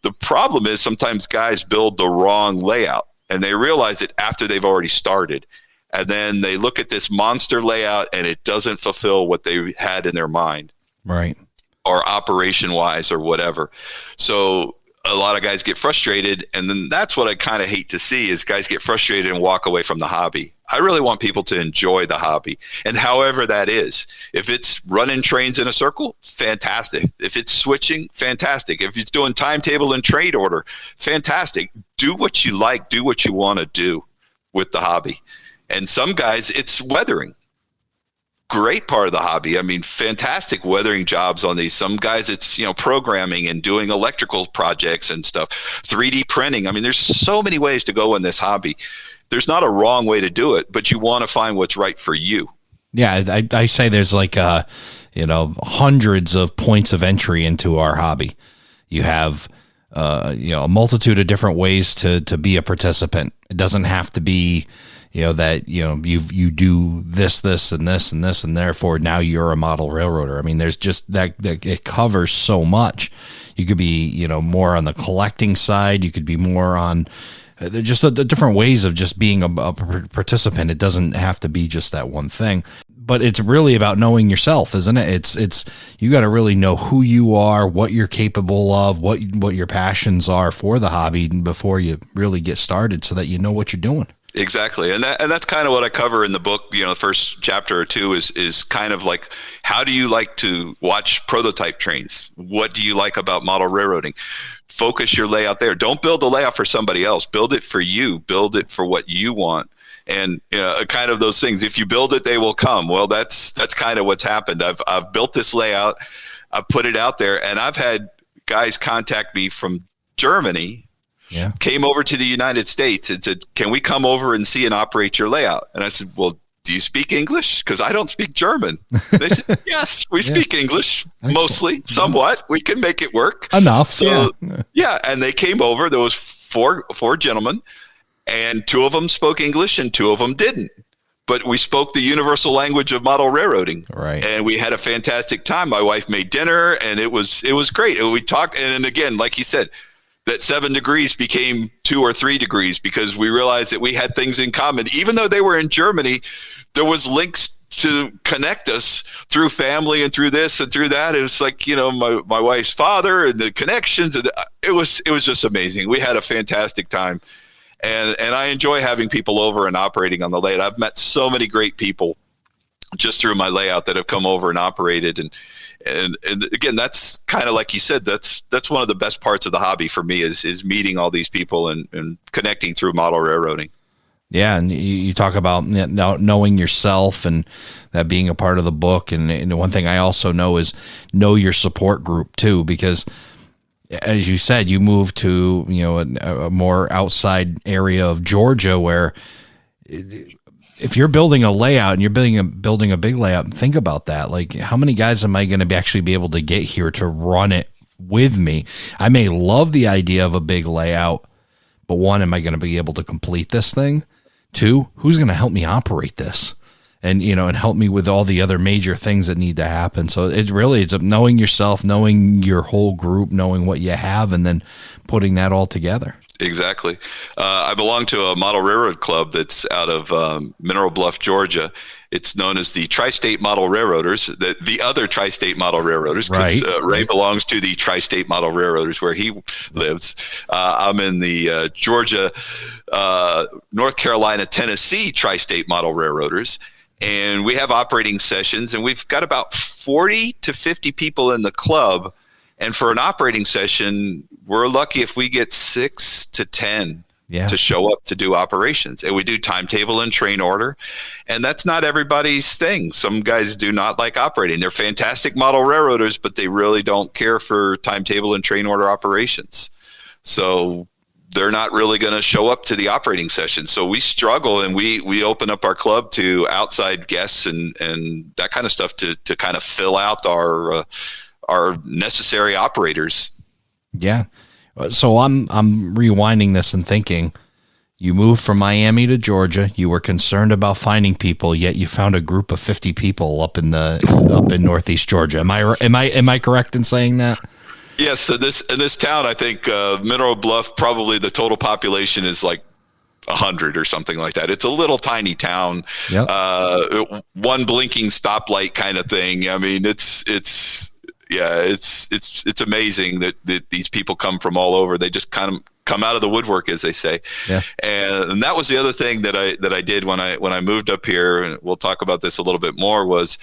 Speaker 2: The problem is sometimes guys build the wrong layout, and they realize it after they've already started. And then they look at this monster layout, and it doesn't fulfill what they had in their mind.
Speaker 1: Right.
Speaker 2: Or operation wise or whatever. So a lot of guys get frustrated, and then that's what I kind of hate to see is guys get frustrated and walk away from the hobby. I really want people to enjoy the hobby, and however that is. If it's running trains in a circle, fantastic. If it's switching, fantastic. If it's doing timetable and trade order, fantastic. Do what you like, do what you want to do with the hobby. And some guys, it's weathering. Great part of the hobby. I mean, fantastic weathering jobs on these. Some guys, it's, programming and doing electrical projects and stuff, 3D printing. I mean, there's so many ways to go in this hobby. There's not a wrong way to do it, but you want to find what's right for you.
Speaker 1: Yeah, I say there's like, hundreds of points of entry into our hobby. You have, a multitude of different ways to be a participant. It doesn't have to be, that, you do this, and this, and this, and therefore now you're a model railroader. I mean, there's just that it covers so much. You could be, more on the collecting side. You could be more on just the different ways of just being a participant. It doesn't have to be just that one thing, but it's really about knowing yourself, isn't it? It's you got to really know who you are, what you're capable of, what your passions are for the hobby before you really get started, so that you know what you're doing.
Speaker 2: Exactly. And that's kind of what I cover in the book. The first chapter or two is kind of like, how do you like to watch prototype trains? What do you like about model railroading? Focus your layout there. Don't build a layout for somebody else. Build it for you. Build it for what you want. And kind of those things. If you build it, they will come. Well, that's kind of what's happened. I've built this layout. I've put it out there, and I've had guys contact me from Germany. Yeah. Came over to the United States and said, can we come over and see and operate your layout? And I said, well, do you speak English? Because I don't speak German. They said, yes, we speak English, mostly, somewhat. We can make it work.
Speaker 1: Enough.
Speaker 2: So, yeah. And they came over. There was four gentlemen, and 2 of them spoke English and 2 of them didn't. But we spoke the universal language of model railroading.
Speaker 1: Right.
Speaker 2: And we had a fantastic time. My wife made dinner, and it was great. And we talked, and again, like you said, that 7 degrees became 2 or 3 degrees because we realized that we had things in common. Even though they were in Germany, there was links to connect us through family and through this and through that. It was like, my wife's father and the connections. And it was just amazing. We had a fantastic time. And I enjoy having people over and operating on the layout. I've met so many great people just through my layout that have come over and operated. And again, that's kind of like you said, that's one of the best parts of the hobby for me is meeting all these people and connecting through model railroading.
Speaker 1: Yeah. And you talk about knowing yourself and that being a part of the book. And one thing I also know is know your support group too, because as you said, you moved to, a more outside area of Georgia where if you're building a layout and you're building a big layout, think about that. Like, how many guys am I going to actually be able to get here to run it with me? I may love the idea of a big layout, but 1, am I going to be able to complete this thing? 2, who's going to help me operate this? And, and help me with all the other major things that need to happen. So it's knowing yourself, knowing your whole group, knowing what you have, and then putting that all together.
Speaker 2: Exactly. I belong to a model railroad club that's out of Mineral Bluff, Georgia. It's known as the Tri-State Model Railroaders, the other Tri-State Model Railroaders, because Ray belongs to the Tri-State Model Railroaders where he lives. I'm in the Georgia, North Carolina, Tennessee Tri-State Model Railroaders. And we have operating sessions, and we've got about 40 to 50 people in the club. And for an operating session, we're lucky if we get 6 to 10 to show up to do operations. And we do timetable and train order. And that's not everybody's thing. Some guys do not like operating. They're fantastic model railroaders, but they really don't care for timetable and train order operations. So they're not really going to show up to the operating session. So we struggle, and we open up our club to outside guests and that kind of stuff to kind of fill out our necessary operators.
Speaker 1: Yeah. So I'm rewinding this and thinking, you moved from Miami to Georgia. You were concerned about finding people, yet you found a group of 50 people up in Northeast Georgia. Am I correct in saying that?
Speaker 2: Yes. In this town, I think Mineral Bluff, probably the total population is like 100 or something like that. It's a little tiny town. Yep. One blinking stoplight kind of thing. I mean, it's Yeah, it's amazing that these people come from all over. They just kind of come out of the woodwork, as they say.
Speaker 1: Yeah.
Speaker 2: And that was the other thing that I did when I moved up here, and we'll talk about this a little bit more, was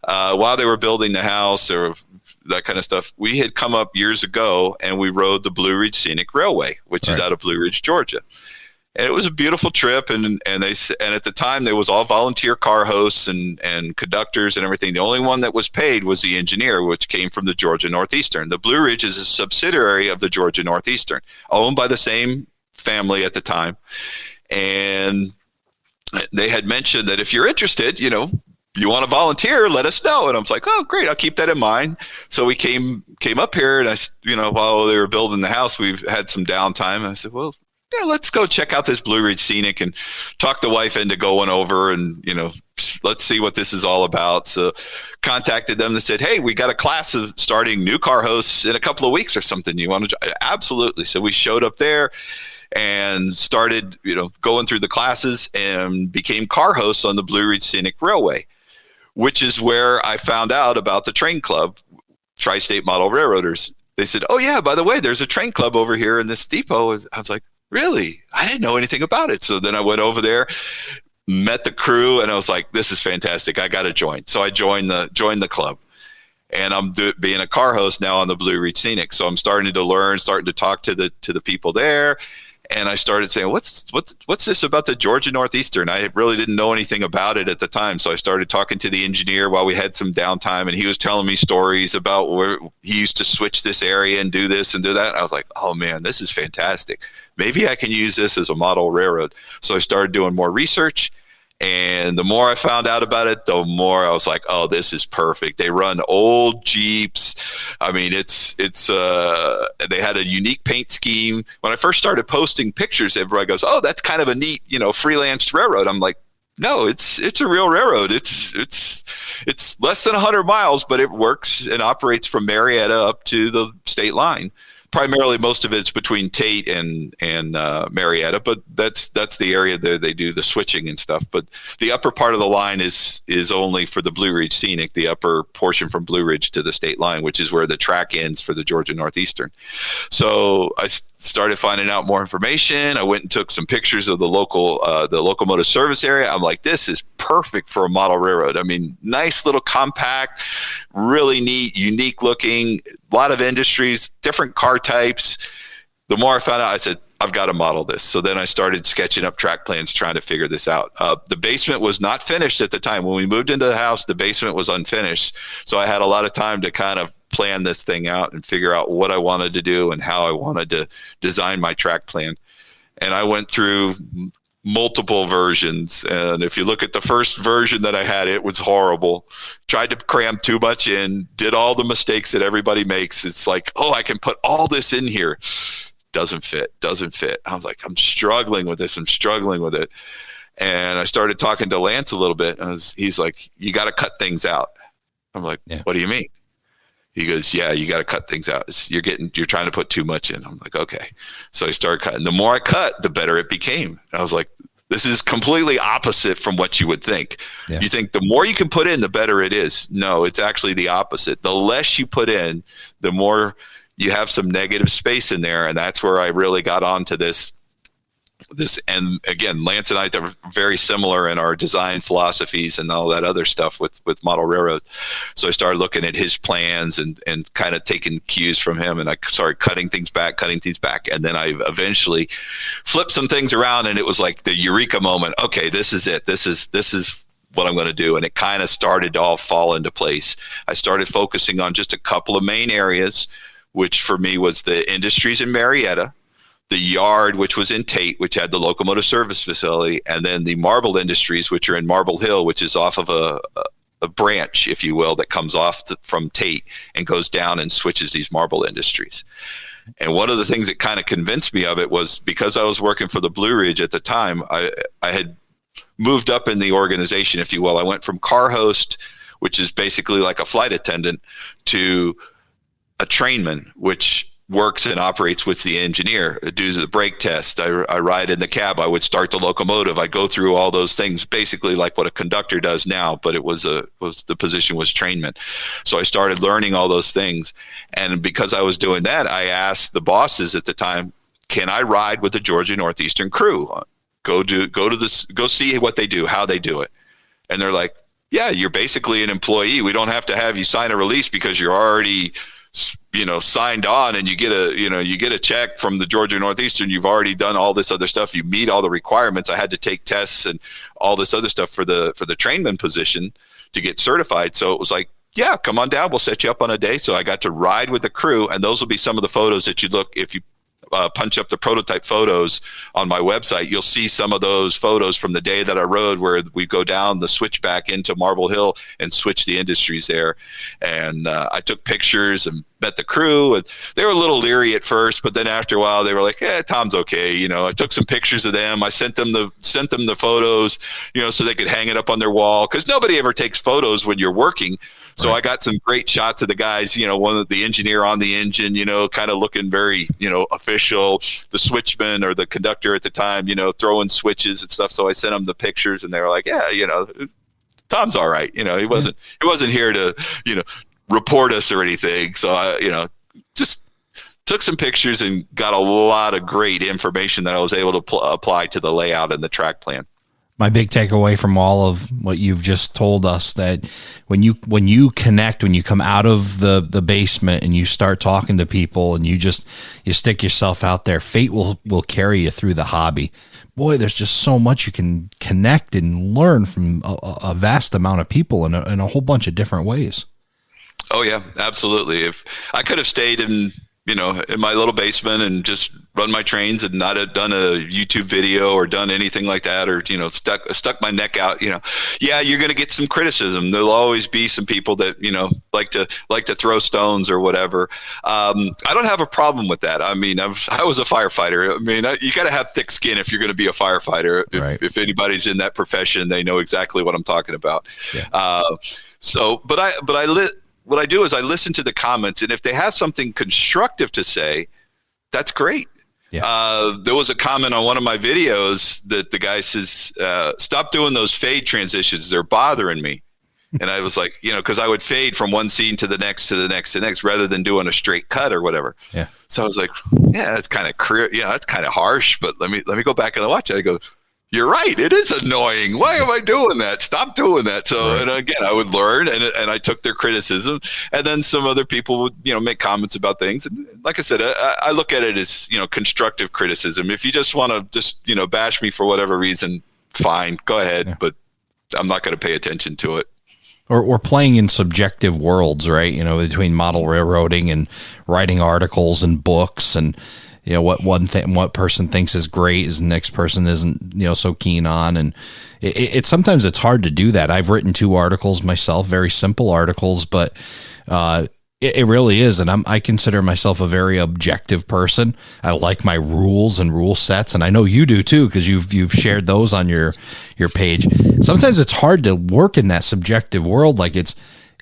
Speaker 2: while they were building the house or that kind of stuff, we had come up years ago and we rode the Blue Ridge Scenic Railway, which is out of Blue Ridge, Georgia. And it was a beautiful trip, and at the time there was all volunteer car hosts and conductors and everything. The only one that was paid was the engineer, which came from the Georgia Northeastern. The Blue Ridge is a subsidiary of the Georgia Northeastern, owned by the same family at the time. And they had mentioned that if you're interested, you want to volunteer, let us know. And I was like, oh, great, I'll keep that in mind. So we came up here, and while they were building the house, we've had some downtime. And I said, well, yeah, let's go check out this Blue Ridge Scenic, and talk the wife into going over, and let's see what this is all about. So contacted them and said, hey, we got a class of starting new car hosts in a couple of weeks or something. You want to? Absolutely. So we showed up there and started going through the classes and became car hosts on the Blue Ridge Scenic Railway, which is where I found out about the train club, Tri-State Model Railroaders. They said, oh yeah, by the way, there's a train club over here in this depot. And I was like, really? I didn't know anything about it. So then I went over there, met the crew, and I was like, this is fantastic. I got to join. So I joined the club, and I'm being a car host now on the Blue Ridge Scenic. So I'm starting to learn, starting to talk to the people there. And I started saying, what's this about the Georgia Northeastern? I really didn't know anything about it at the time. So I started talking to the engineer while we had some downtime, and he was telling me stories about where he used to switch this area and do this and do that. And I was like, oh man, this is fantastic. Maybe I can use this as a model railroad. So I started doing more research, and the more I found out about it, the more I was like, oh, this is perfect. They run old Jeeps. I mean, they had a unique paint scheme. When I first started posting pictures, everybody goes, oh, that's kind of a neat, freelance railroad. I'm like, no, it's a real railroad. It's less than 100 miles, but it works and operates from Marietta up to the state line. Primarily, most of it's between Tate and Marietta, but that's the area that they do the switching and stuff. But the upper part of the line is only for the Blue Ridge Scenic, the upper portion from Blue Ridge to the state line, which is where the track ends for the Georgia Northeastern. So I started finding out more information. I went and took some pictures of the locomotive service area. I'm like, this is perfect for a model railroad. I mean, nice little compact, really neat, unique looking, a lot of industries, different car types. The more I found out, I said, I've got to model this. So then I started sketching up track plans, trying to figure this out. The basement was not finished at the time. When we moved into the house, the basement was unfinished. So I had a lot of time to kind of plan this thing out and figure out what I wanted to do and how I wanted to design my track plan. And I went through multiple versions. And if you look at the first version that I had, it was horrible. Tried to cram too much in, did all the mistakes that everybody makes. It's like, oh, I can put all this in here. Doesn't fit. I was like, I'm struggling with this. And I started talking to Lance a little bit. And he's like, you got to cut things out. I'm like, What do you mean? He goes, yeah, you got to cut things out. You're trying to put too much in. I'm like, okay. So I started cutting. The more I cut, the better it became. I was like, this is completely opposite from what you would think. Yeah. You think the more you can put in, the better it is. No, it's actually the opposite. The less you put in, the more you have some negative space in there. And that's where I really got onto this. And again, Lance and I are very similar in our design philosophies and all that other stuff with model railroad. So I started looking at his plans and kind of taking cues from him, and I started cutting things back. And then I eventually flipped some things around, and it was like the eureka moment. Okay, this is it. This is what I'm going to do. And it kind of started to all fall into place. I started focusing on just a couple of main areas, which for me was the industries in Marietta, the yard, which was in Tate, which had the locomotive service facility, and then the marble industries, which are in Marble Hill, which is off of a branch, if you will, that comes off from Tate and goes down and switches these marble industries. And one of the things that kind of convinced me of it was because I was working for the Blue Ridge at the time, I had moved up in the organization, if you will. I went from car host, which is basically like a flight attendant, to a trainman, which works and operates with the engineer. I do the brake test. I ride in the cab. I would start the locomotive. I go through all those things, basically like what a conductor does now, but the position was trainman. So I started learning all those things. And because I was doing that, I asked the bosses at the time, can I ride with the Georgia Northeastern crew? Go see what they do, how they do it. And they're like, yeah, you're basically an employee. We don't have to have you sign a release because you're already, signed on, and you get a check from the Georgia Northeastern. You've already done all this other stuff. You meet all the requirements. I had to take tests and all this other stuff for the trainman position to get certified. So it was like, yeah, come on down. We'll set you up on a day. So I got to ride with the crew, and those will be some of the photos that you look, if you punch up the prototype photos on my website, you'll see some of those photos from the day that I rode, where we go down the switchback into Marble Hill and switch the industries there. And I took pictures and met the crew, and they were a little leery at first, but then after a while they were like, yeah, Tom's okay. I took some pictures of them. I sent them the photos, so they could hang it up on their wall, because nobody ever takes photos when you're working. So right. I got some great shots of the guys, one of the engineer on the engine, kind of looking very, official, the switchman or the conductor at the time, throwing switches and stuff. So I sent them the pictures, and they were like, yeah, Tom's all right. He wasn't here to, report us or anything. So I, just took some pictures and got a lot of great information that I was able to apply to the layout and the track plan.
Speaker 1: My big takeaway from all of what you've just told us, that when you connect, when you come out of the basement and you start talking to people and you stick yourself out there, fate will carry you through the hobby. Boy, there's just so much you can connect and learn from a vast amount of people in a whole bunch of different ways.
Speaker 2: Oh yeah, absolutely. If I could have stayed in my little basement and just run my trains and not have done a YouTube video or done anything like that, or, stuck my neck out, yeah, you're going to get some criticism. There'll always be some people that, like to throw stones or whatever. I don't have a problem with that. I mean, I was a firefighter. I mean, you got to have thick skin if you're going to be a firefighter.
Speaker 1: Right.
Speaker 2: If anybody's in that profession, they know exactly what I'm talking about. Yeah. What I do is I listen to the comments, and if they have something constructive to say, that's great. Yeah. There was a comment on one of my videos that the guy says, stop doing those fade transitions. They're bothering me. And I was like, because I would fade from one scene to the next, to the next, to the next, rather than doing a straight cut or whatever. Yeah. So I was like, yeah, that's kind of that's kind of harsh, but let me go back and watch it. I go, you're right. It is annoying. Why am I doing that? Stop doing that. So, right. And again, I would learn, and I took their criticism, and then some other people would, make comments about things. And like I said, I look at it as, constructive criticism. If you just want to bash me for whatever reason, fine, go ahead. Yeah. But I'm not going to pay attention to it.
Speaker 1: Or playing in subjective worlds, right? Between model railroading and writing articles and books, and what person thinks is great is the next person isn't, so keen on. And it sometimes it's hard to do that. I've written 2 articles myself, very simple articles, but it really is. And I consider myself a very objective person. I like my rules and rule sets. And I know you do too, because you've shared those on your page. Sometimes it's hard to work in that subjective world. Like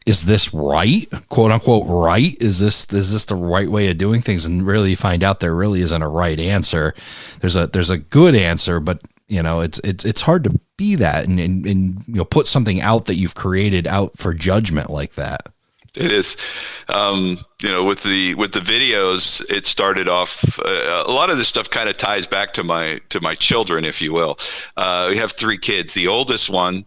Speaker 1: is this right? Quote unquote, right? Is this the right way of doing things? And really you find out there really isn't a right answer. There's a good answer, but it's hard to be that and put something out that you've created out for judgment like that.
Speaker 2: It is, with the videos, it started off, a lot of this stuff kind of ties back to my children, if you will. We have 3 kids. The oldest one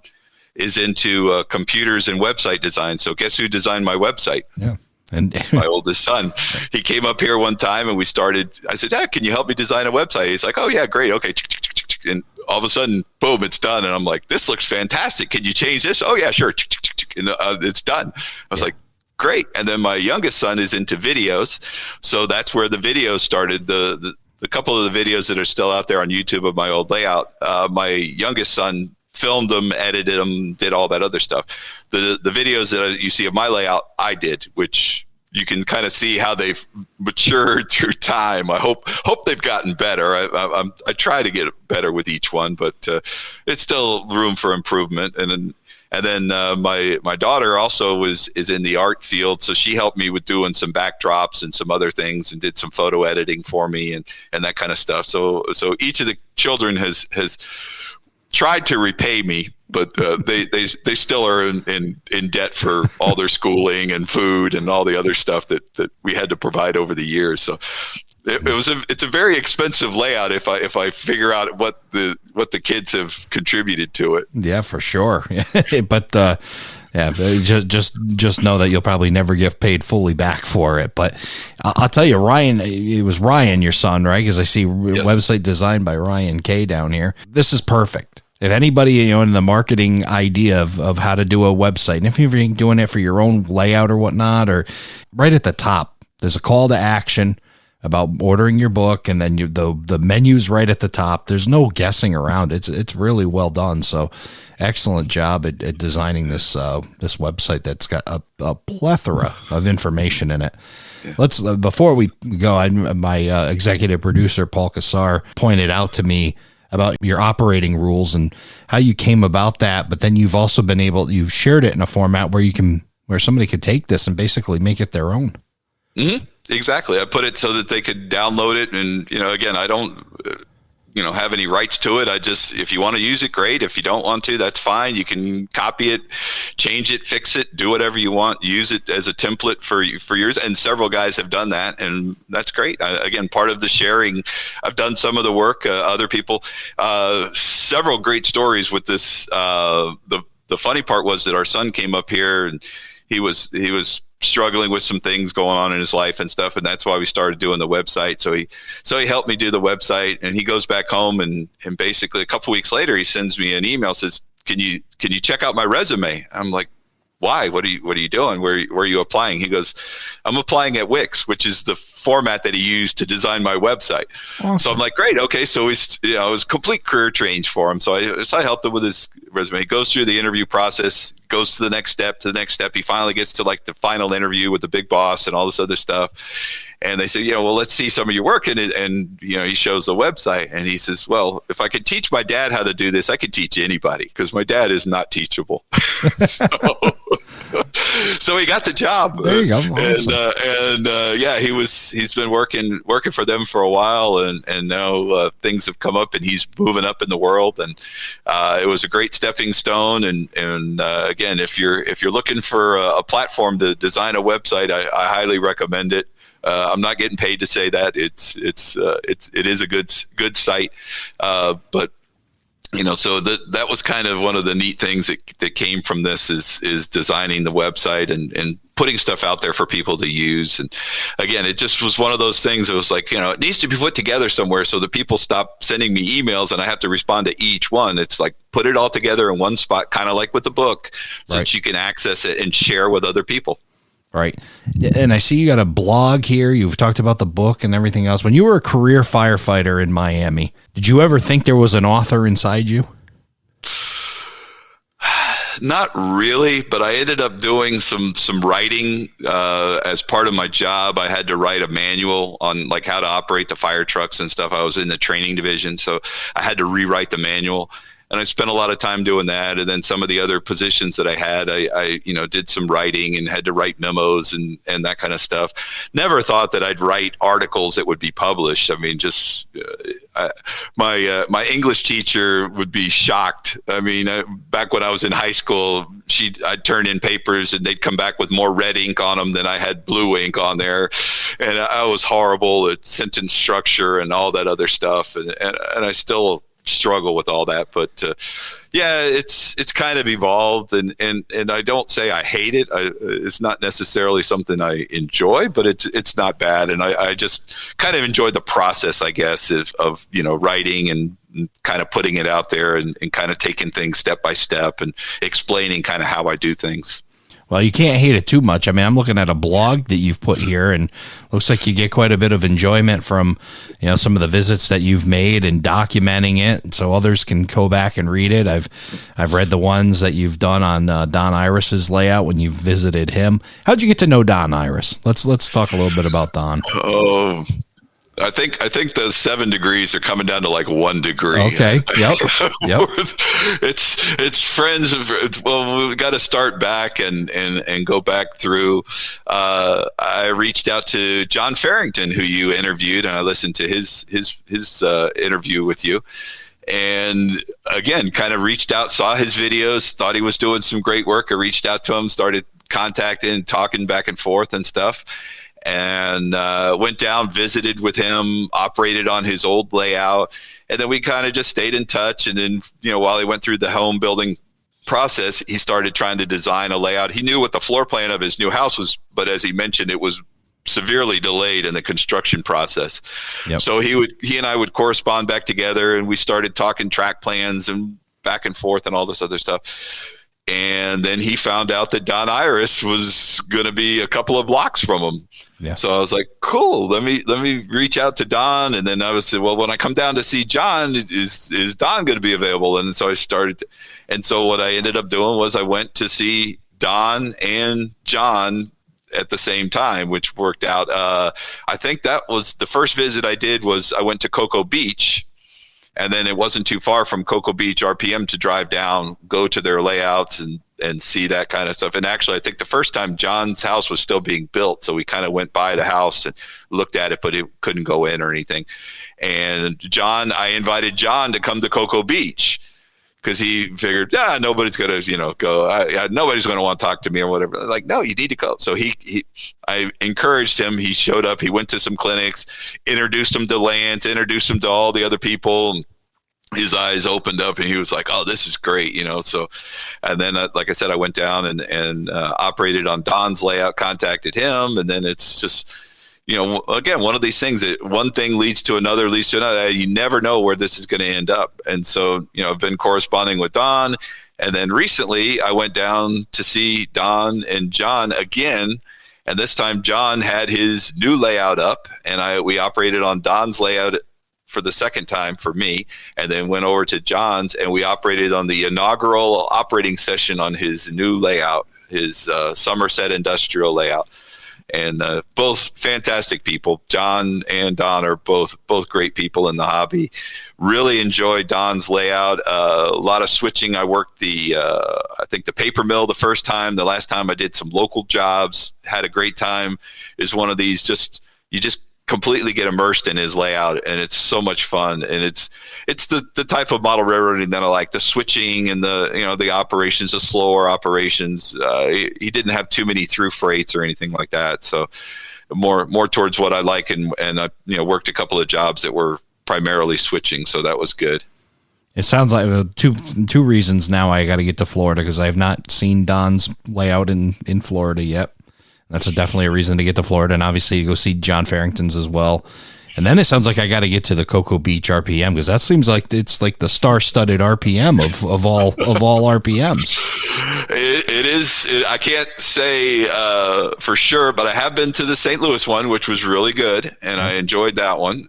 Speaker 2: is into computers and website design. So guess who designed my website? Yeah. And my oldest son. He came up here one time and we started, I said, Dad, can you help me design a website? He's like, oh yeah, great. Okay. And all of a sudden, boom, it's done. And I'm like, this looks fantastic. Can you change this? Oh yeah, sure. And it's done. I was like, great. And then my youngest son is into videos. So that's where the videos started. The couple of the videos that are still out there on YouTube of my old layout, my youngest son filmed them, edited them, did all that other stuff. The videos that you see of my layout, I did, which you can kind of see how they've matured through time. I hope they've gotten better. I try to get better with each one, but it's still room for improvement. And And then my daughter also is in the art field, so she helped me with doing some backdrops and some other things, and did some photo editing for me and that kind of stuff. So each of the children has tried to repay me, but they still are in debt for all their schooling and food and all the other stuff that we had to provide over the years. So it's a very expensive layout if I figure out what the kids have contributed to it.
Speaker 1: Yeah, for sure. But yeah, just know that you'll probably never get paid fully back for it. But I'll tell you, Ryan, it was Ryan, your son, right? Because I see website designed by Ryan K down here. This is perfect. If anybody, in the marketing idea of how to do a website, and if you're doing it for your own layout or whatnot, or right at the top, there's a call to action about ordering your book, and then the menu's right at the top. There's no guessing around. It's really well done. So excellent job at designing this website that's got a plethora of information in it. Yeah. Let's before we go, my executive producer Paul Kassar pointed out to me about your operating rules and how you came about that, but then you've also you've shared it in a format where somebody could take this and basically make it their own.
Speaker 2: Mm-hmm. Exactly. I put it so that they could download it, and again, I don't have any rights to it. If you want to use it, great. If you don't want to, that's fine. You can copy it, change it, fix it, do whatever you want. Use it as a template for yours. And several guys have done that, and that's great. Again, part of the sharing. I've done some of the work. Other people, several great stories with this. The funny part was that our son came up here, and he was struggling with some things going on in his life and stuff, and that's why we started doing the website. So he helped me do the website, and he goes back home, and basically a couple weeks later he sends me an email, says, can you check out my resume? I'm like, why? What are you doing? Where are you applying? He goes, I'm applying at Wix, which is the format that he used to design my website. Awesome. So I'm like, great. Okay. So it was complete career change for him. So I helped him with his resume. He goes through the interview process, goes to the next step. He finally gets to like the final interview with the big boss and all this other stuff. And they say, well, let's see some of your work. And he shows the website, and he says, well, if I could teach my dad how to do this, I could teach anybody, because my dad is not teachable. So he got the job. There you go. Awesome. He's been working for them for a while, and now things have come up, and he's moving up in the world. And it was a great stepping stone. And again, if you're looking for a platform to design a website, I highly recommend it. I'm not getting paid to say that. It is a good site, but so that was kind of one of the neat things that came from this is designing the website and putting stuff out there for people to use. And again, it just was one of those things that was like, it needs to be put together somewhere so that people stop sending me emails and I have to respond to each one. It's like, put it all together in one spot, kind of like with the book, so that you can access it and share with other people.
Speaker 1: Right. And I see you got a blog here. You've talked about the book and everything else. When you were a career firefighter in Miami, did you ever think there was an author inside you?
Speaker 2: Not really, but I ended up doing some writing as part of my job. I had to write a manual on like how to operate the fire trucks and stuff. I was in the training division, so I had to rewrite the manual. And I spent a lot of time doing that. And then some of the other positions that I had, I did some writing and had to write memos and that kind of stuff. Never thought that I'd write articles that would be published. I mean, just my English teacher would be shocked. I mean, back when I was in high school, I'd turn in papers and they'd come back with more red ink on them than I had blue ink on there. And I was horrible at sentence structure and all that other stuff. And I still struggle with all that, but it's kind of evolved, and I don't say I hate it. It's not necessarily something I enjoy, but it's not bad, and I just kind of enjoy the process, I guess, of writing and kind of putting it out there and kind of taking things step by step and explaining kind of how I do things.
Speaker 1: Well, you can't hate it too much. I mean, I'm looking at a blog that you've put here, and looks like you get quite a bit of enjoyment from, some of the visits that you've made and documenting it, so others can go back and read it. I've read the ones that you've done on Don Iris's layout when you visited him. How'd you get to know Don Iris? Let's talk a little bit about Don.
Speaker 2: Oh, I think the 7 degrees are coming down to like 1 degree.
Speaker 1: Okay. Yep.
Speaker 2: It's friends of, well, we got to start back and go back through. I reached out to John Farrington, who you interviewed, and I listened to his interview with you. And again, kind of reached out, saw his videos, thought he was doing some great work. I reached out to him, started contacting, talking back and forth and stuff. And went down, visited with him, operated on his old layout. And then we kind of just stayed in touch. And then, while he went through the home building process, he started trying to design a layout. He knew what the floor plan of his new house was, but as he mentioned, it was severely delayed in the construction process. Yep. So he and I would correspond back together, and we started talking track plans and back and forth and all this other stuff. And then he found out that Don Iris was going to be a couple of blocks from him. Yeah. So I was like, cool, let me reach out to Don. And then I was said, well, when I come down to see John, is Don going to be available? And so I started. And so what I ended up doing was I went to see Don and John at the same time, which worked out. I think that was the first visit I did. Was I went to Cocoa Beach. And then it wasn't too far from Cocoa Beach RPM to drive down, go to their layouts and see that kind of stuff. And actually, I think the first time John's house was still being built. So we kind of went by the house and looked at it, but it couldn't go in or anything. And I invited John to come to Cocoa Beach because he figured, nobody's going to, go. Nobody's going to want to talk to me or whatever. Like, no, you need to go. So I encouraged him. He showed up. He went to some clinics, introduced him to Lance, introduced him to all the other people. His eyes opened up and he was like, oh, this is great. So, and then, like I said, I went down and operated on Don's layout, contacted him. And then it's just, again, one of these things that one thing leads to another. You never know where this is going to end up. And so, I've been corresponding with Don. And then recently I went down to see Don and John again. And this time John had his new layout up and we operated on Don's layout for the second time for me, and then went over to John's and we operated on the inaugural operating session on his new layout, his Somerset industrial layout. And both fantastic people. John and Don are both great people in the hobby. Really enjoyed Don's layout. A lot of switching. I worked I think the paper mill the first time. The last time I did some local jobs. Had a great time. Is one of these you just completely get immersed in his layout, and it's so much fun. And it's the type of model railroading that I like, the switching and the operations, the slower operations. He didn't have too many through freights or anything like that. So more towards what I like. And I, worked a couple of jobs that were primarily switching. So that was good.
Speaker 1: It sounds like two reasons now I got to get to Florida, because I have not seen Don's layout in Florida yet. That's definitely a reason to get to Florida, and obviously you go see John Farrington's as well. And then it sounds like I got to get to the Cocoa Beach RPM, because that seems like it's like the star-studded RPM of all RPMs.
Speaker 2: It is. I can't say for sure, but I have been to the St. Louis one, which was really good, and I enjoyed that one.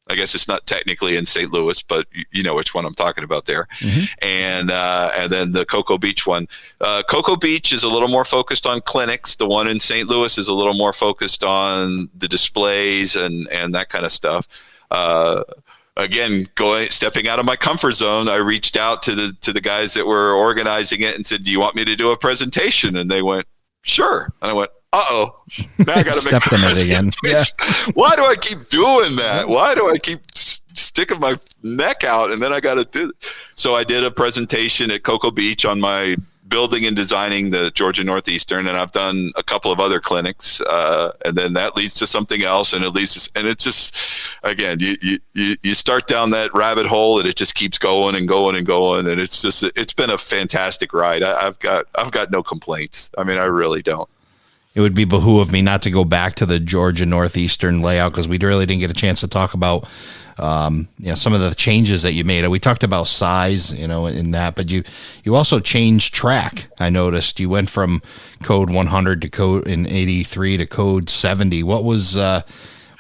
Speaker 2: I guess it's not technically in St. Louis, but you know which one I'm talking about there. Mm-hmm. And then the Cocoa Beach one. Cocoa Beach is a little more focused on clinics. The one in St. Louis is a little more focused on the displays and that kind of stuff. Again, stepping out of my comfort zone, I reached out to the guys that were organizing it and said, "Do you want me to do a presentation?" And they went, "Sure." And I went, "Uh-oh, now I got to
Speaker 1: stepped in it again." Yeah.
Speaker 2: Why do I keep doing that? Why do I keep sticking my neck out and then I got to do it? So I did a presentation at Cocoa Beach on my building and designing the Georgia Northeastern, and I've done a couple of other clinics, and then that leads to something else, and it's just, again, you start down that rabbit hole and it just keeps going and going and going, and it's been a fantastic ride. I've got no complaints. I mean, I really don't.
Speaker 1: It would be behoove me not to go back to the Georgia Northeastern layout, because we really didn't get a chance to talk about some of the changes that you made. We talked about size, in that, but you also changed track. I noticed you went from code 100 to code in 83 to code 70. What was your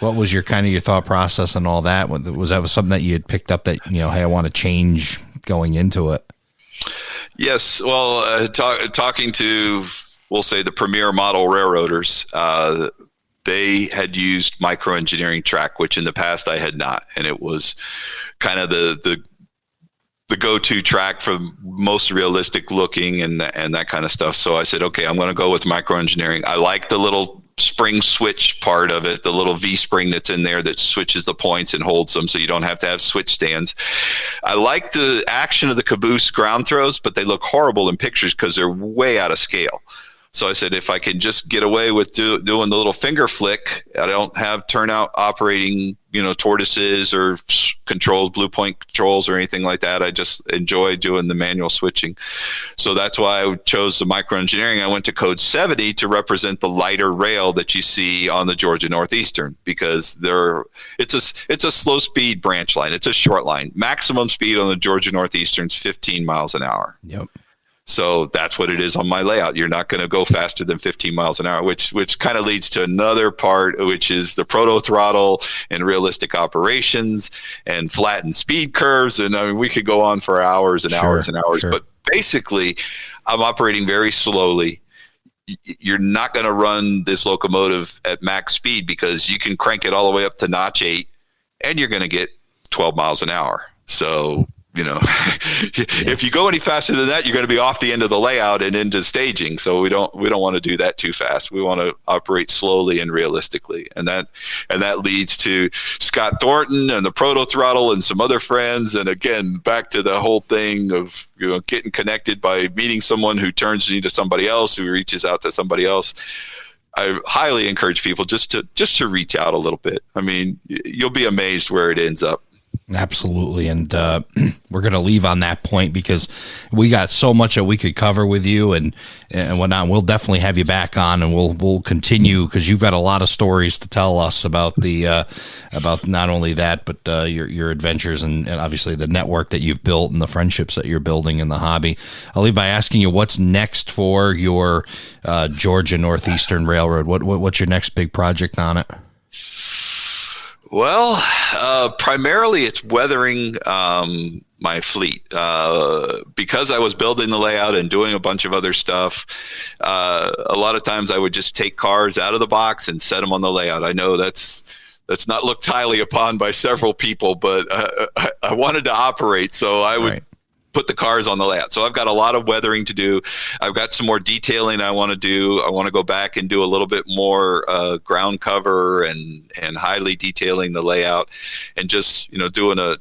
Speaker 1: your thought process and all that? Was that something that you had picked up that, hey, I want to change going into it?
Speaker 2: Yes. Well, talking to, we'll say, the premier model railroaders, they had used microengineering track, which in the past I had not. And it was kind of the go-to track for most realistic looking and that kind of stuff. So I said, okay, I'm going to go with microengineering. I like the little spring switch part of it, the little V spring that's in there that switches the points and holds them so you don't have to have switch stands. I like the action of the caboose ground throws, but they look horrible in pictures because they're way out of scale. So I said, if I can just get away with doing the little finger flick, I don't have turnout operating, tortoises or controls, blue point controls or anything like that. I just enjoy doing the manual switching. So that's why I chose the microengineering. I went to code 70 to represent the lighter rail that you see on the Georgia Northeastern, because it's a slow speed branch line. It's a short line. Maximum speed on the Georgia Northeastern is 15 miles an hour.
Speaker 1: Yep.
Speaker 2: So that's what it is on my layout. You're not going to go faster than 15 miles an hour, which kind of leads to another part, which is the proto throttle and realistic operations and flattened speed curves. And I mean, we could go on for hours and hours and hours, but basically I'm operating very slowly. You're not going to run this locomotive at max speed because you can crank it all the way up to notch 8 and you're going to get 12 miles an hour. So, if you go any faster than that, you're going to be off the end of the layout and into staging. So we don't want to do that too fast. We want to operate slowly and realistically. And that leads to Scott Thornton and the proto throttle and some other friends. And again, back to the whole thing of, getting connected by meeting someone who turns you to somebody else, who reaches out to somebody else. I highly encourage people just to reach out a little bit. I mean, you'll be amazed where it ends up.
Speaker 1: Absolutely. And we're going to leave on that point because we got so much that we could cover with you and whatnot. We'll definitely have you back on, and we'll continue because you've got a lot of stories to tell us about about not only that, but your adventures and obviously the network that you've built and the friendships that you're building in the hobby. I'll leave by asking you what's next for your Georgia Northeastern Railroad. What's your next big project on it?
Speaker 2: Well, primarily it's weathering my fleet. Because I was building the layout and doing a bunch of other stuff, a lot of times I would just take cars out of the box and set them on the layout. I know that's not looked highly upon by several people, but I wanted to operate, so I would put the cars on the layout. So I've got a lot of weathering to do. I've got some more detailing I want to do. I want to go back and do a little bit more ground cover and highly detailing the layout and just, doing a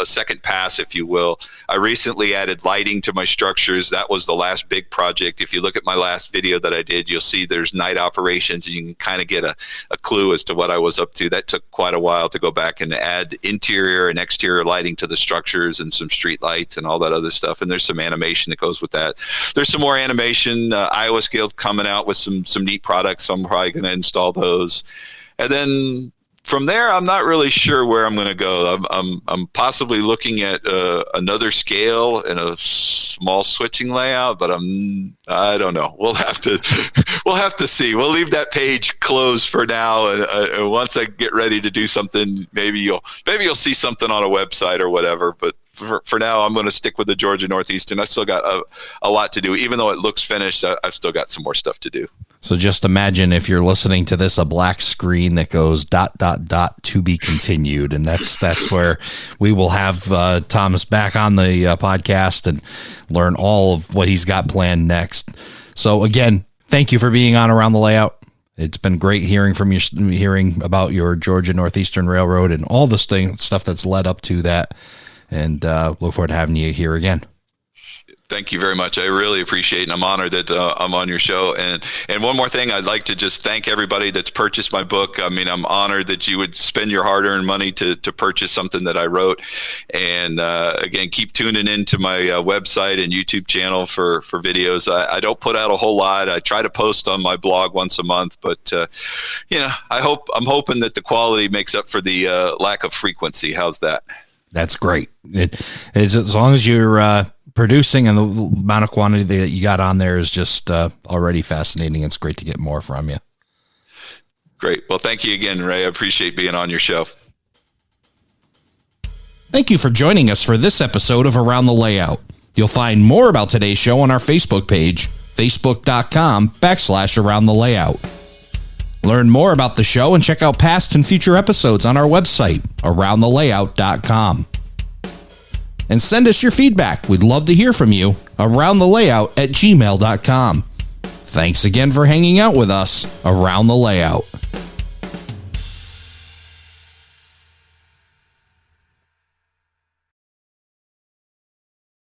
Speaker 2: second pass, if you will. I recently added lighting to my structures. That was the last big project. If you look at my last video that I did, you'll see there's night operations, and you can kind of get a clue as to what I was up to. That took quite a while to go back and add interior and exterior lighting to the structures and some street lights and all that other stuff. And there's some animation that goes with that. There's some more animation. Iowa Scale coming out with some neat products, so I'm probably going to install those. And then from there, I'm not really sure where I'm going to go. I'm possibly looking at another scale and a small switching layout, but I don't know. We'll have to see. We'll leave that page closed for now, and once I get ready to do something, maybe you'll see something on a website or whatever. But for now, I'm going to stick with the Georgia Northeastern. I've still got a lot to do. Even though it looks finished, I've still got some more stuff to do.
Speaker 1: So just imagine, if you're listening to this, a black screen that goes ... to be continued. And that's where we will have Thomas back on the podcast and learn all of what he's got planned next. So again, thank you for being on Around the Layout. It's been great hearing from you, hearing about your Georgia Northeastern Railroad and all this stuff that's led up to that. And look forward to having you here again.
Speaker 2: Thank you very much. I really appreciate it, and I'm honored that I'm on your show. And one more thing, I'd like to just thank everybody that's purchased my book. I mean, I'm honored that you would spend your hard-earned money to purchase something that I wrote. And again, keep tuning into my website and YouTube channel for videos. I don't put out a whole lot. I try to post on my blog once a month, but I'm hoping that the quality makes up for the lack of frequency. How's that?
Speaker 1: That's great. It's as long as you're producing, and the amount of quantity that you got on there is just already fascinating. It's great to get more from you.
Speaker 2: Great. Well, thank you again, Ray. I appreciate being on your show.
Speaker 1: Thank you for joining us for this episode of Around the Layout. You'll find more about today's show on our Facebook page, facebook.com/Around the Layout. Learn more about the show and check out past and future episodes on our website, aroundthelayout.com. And send us your feedback. We'd love to hear from you. Aroundthelayout@gmail.com. Thanks again for hanging out with us around the layout.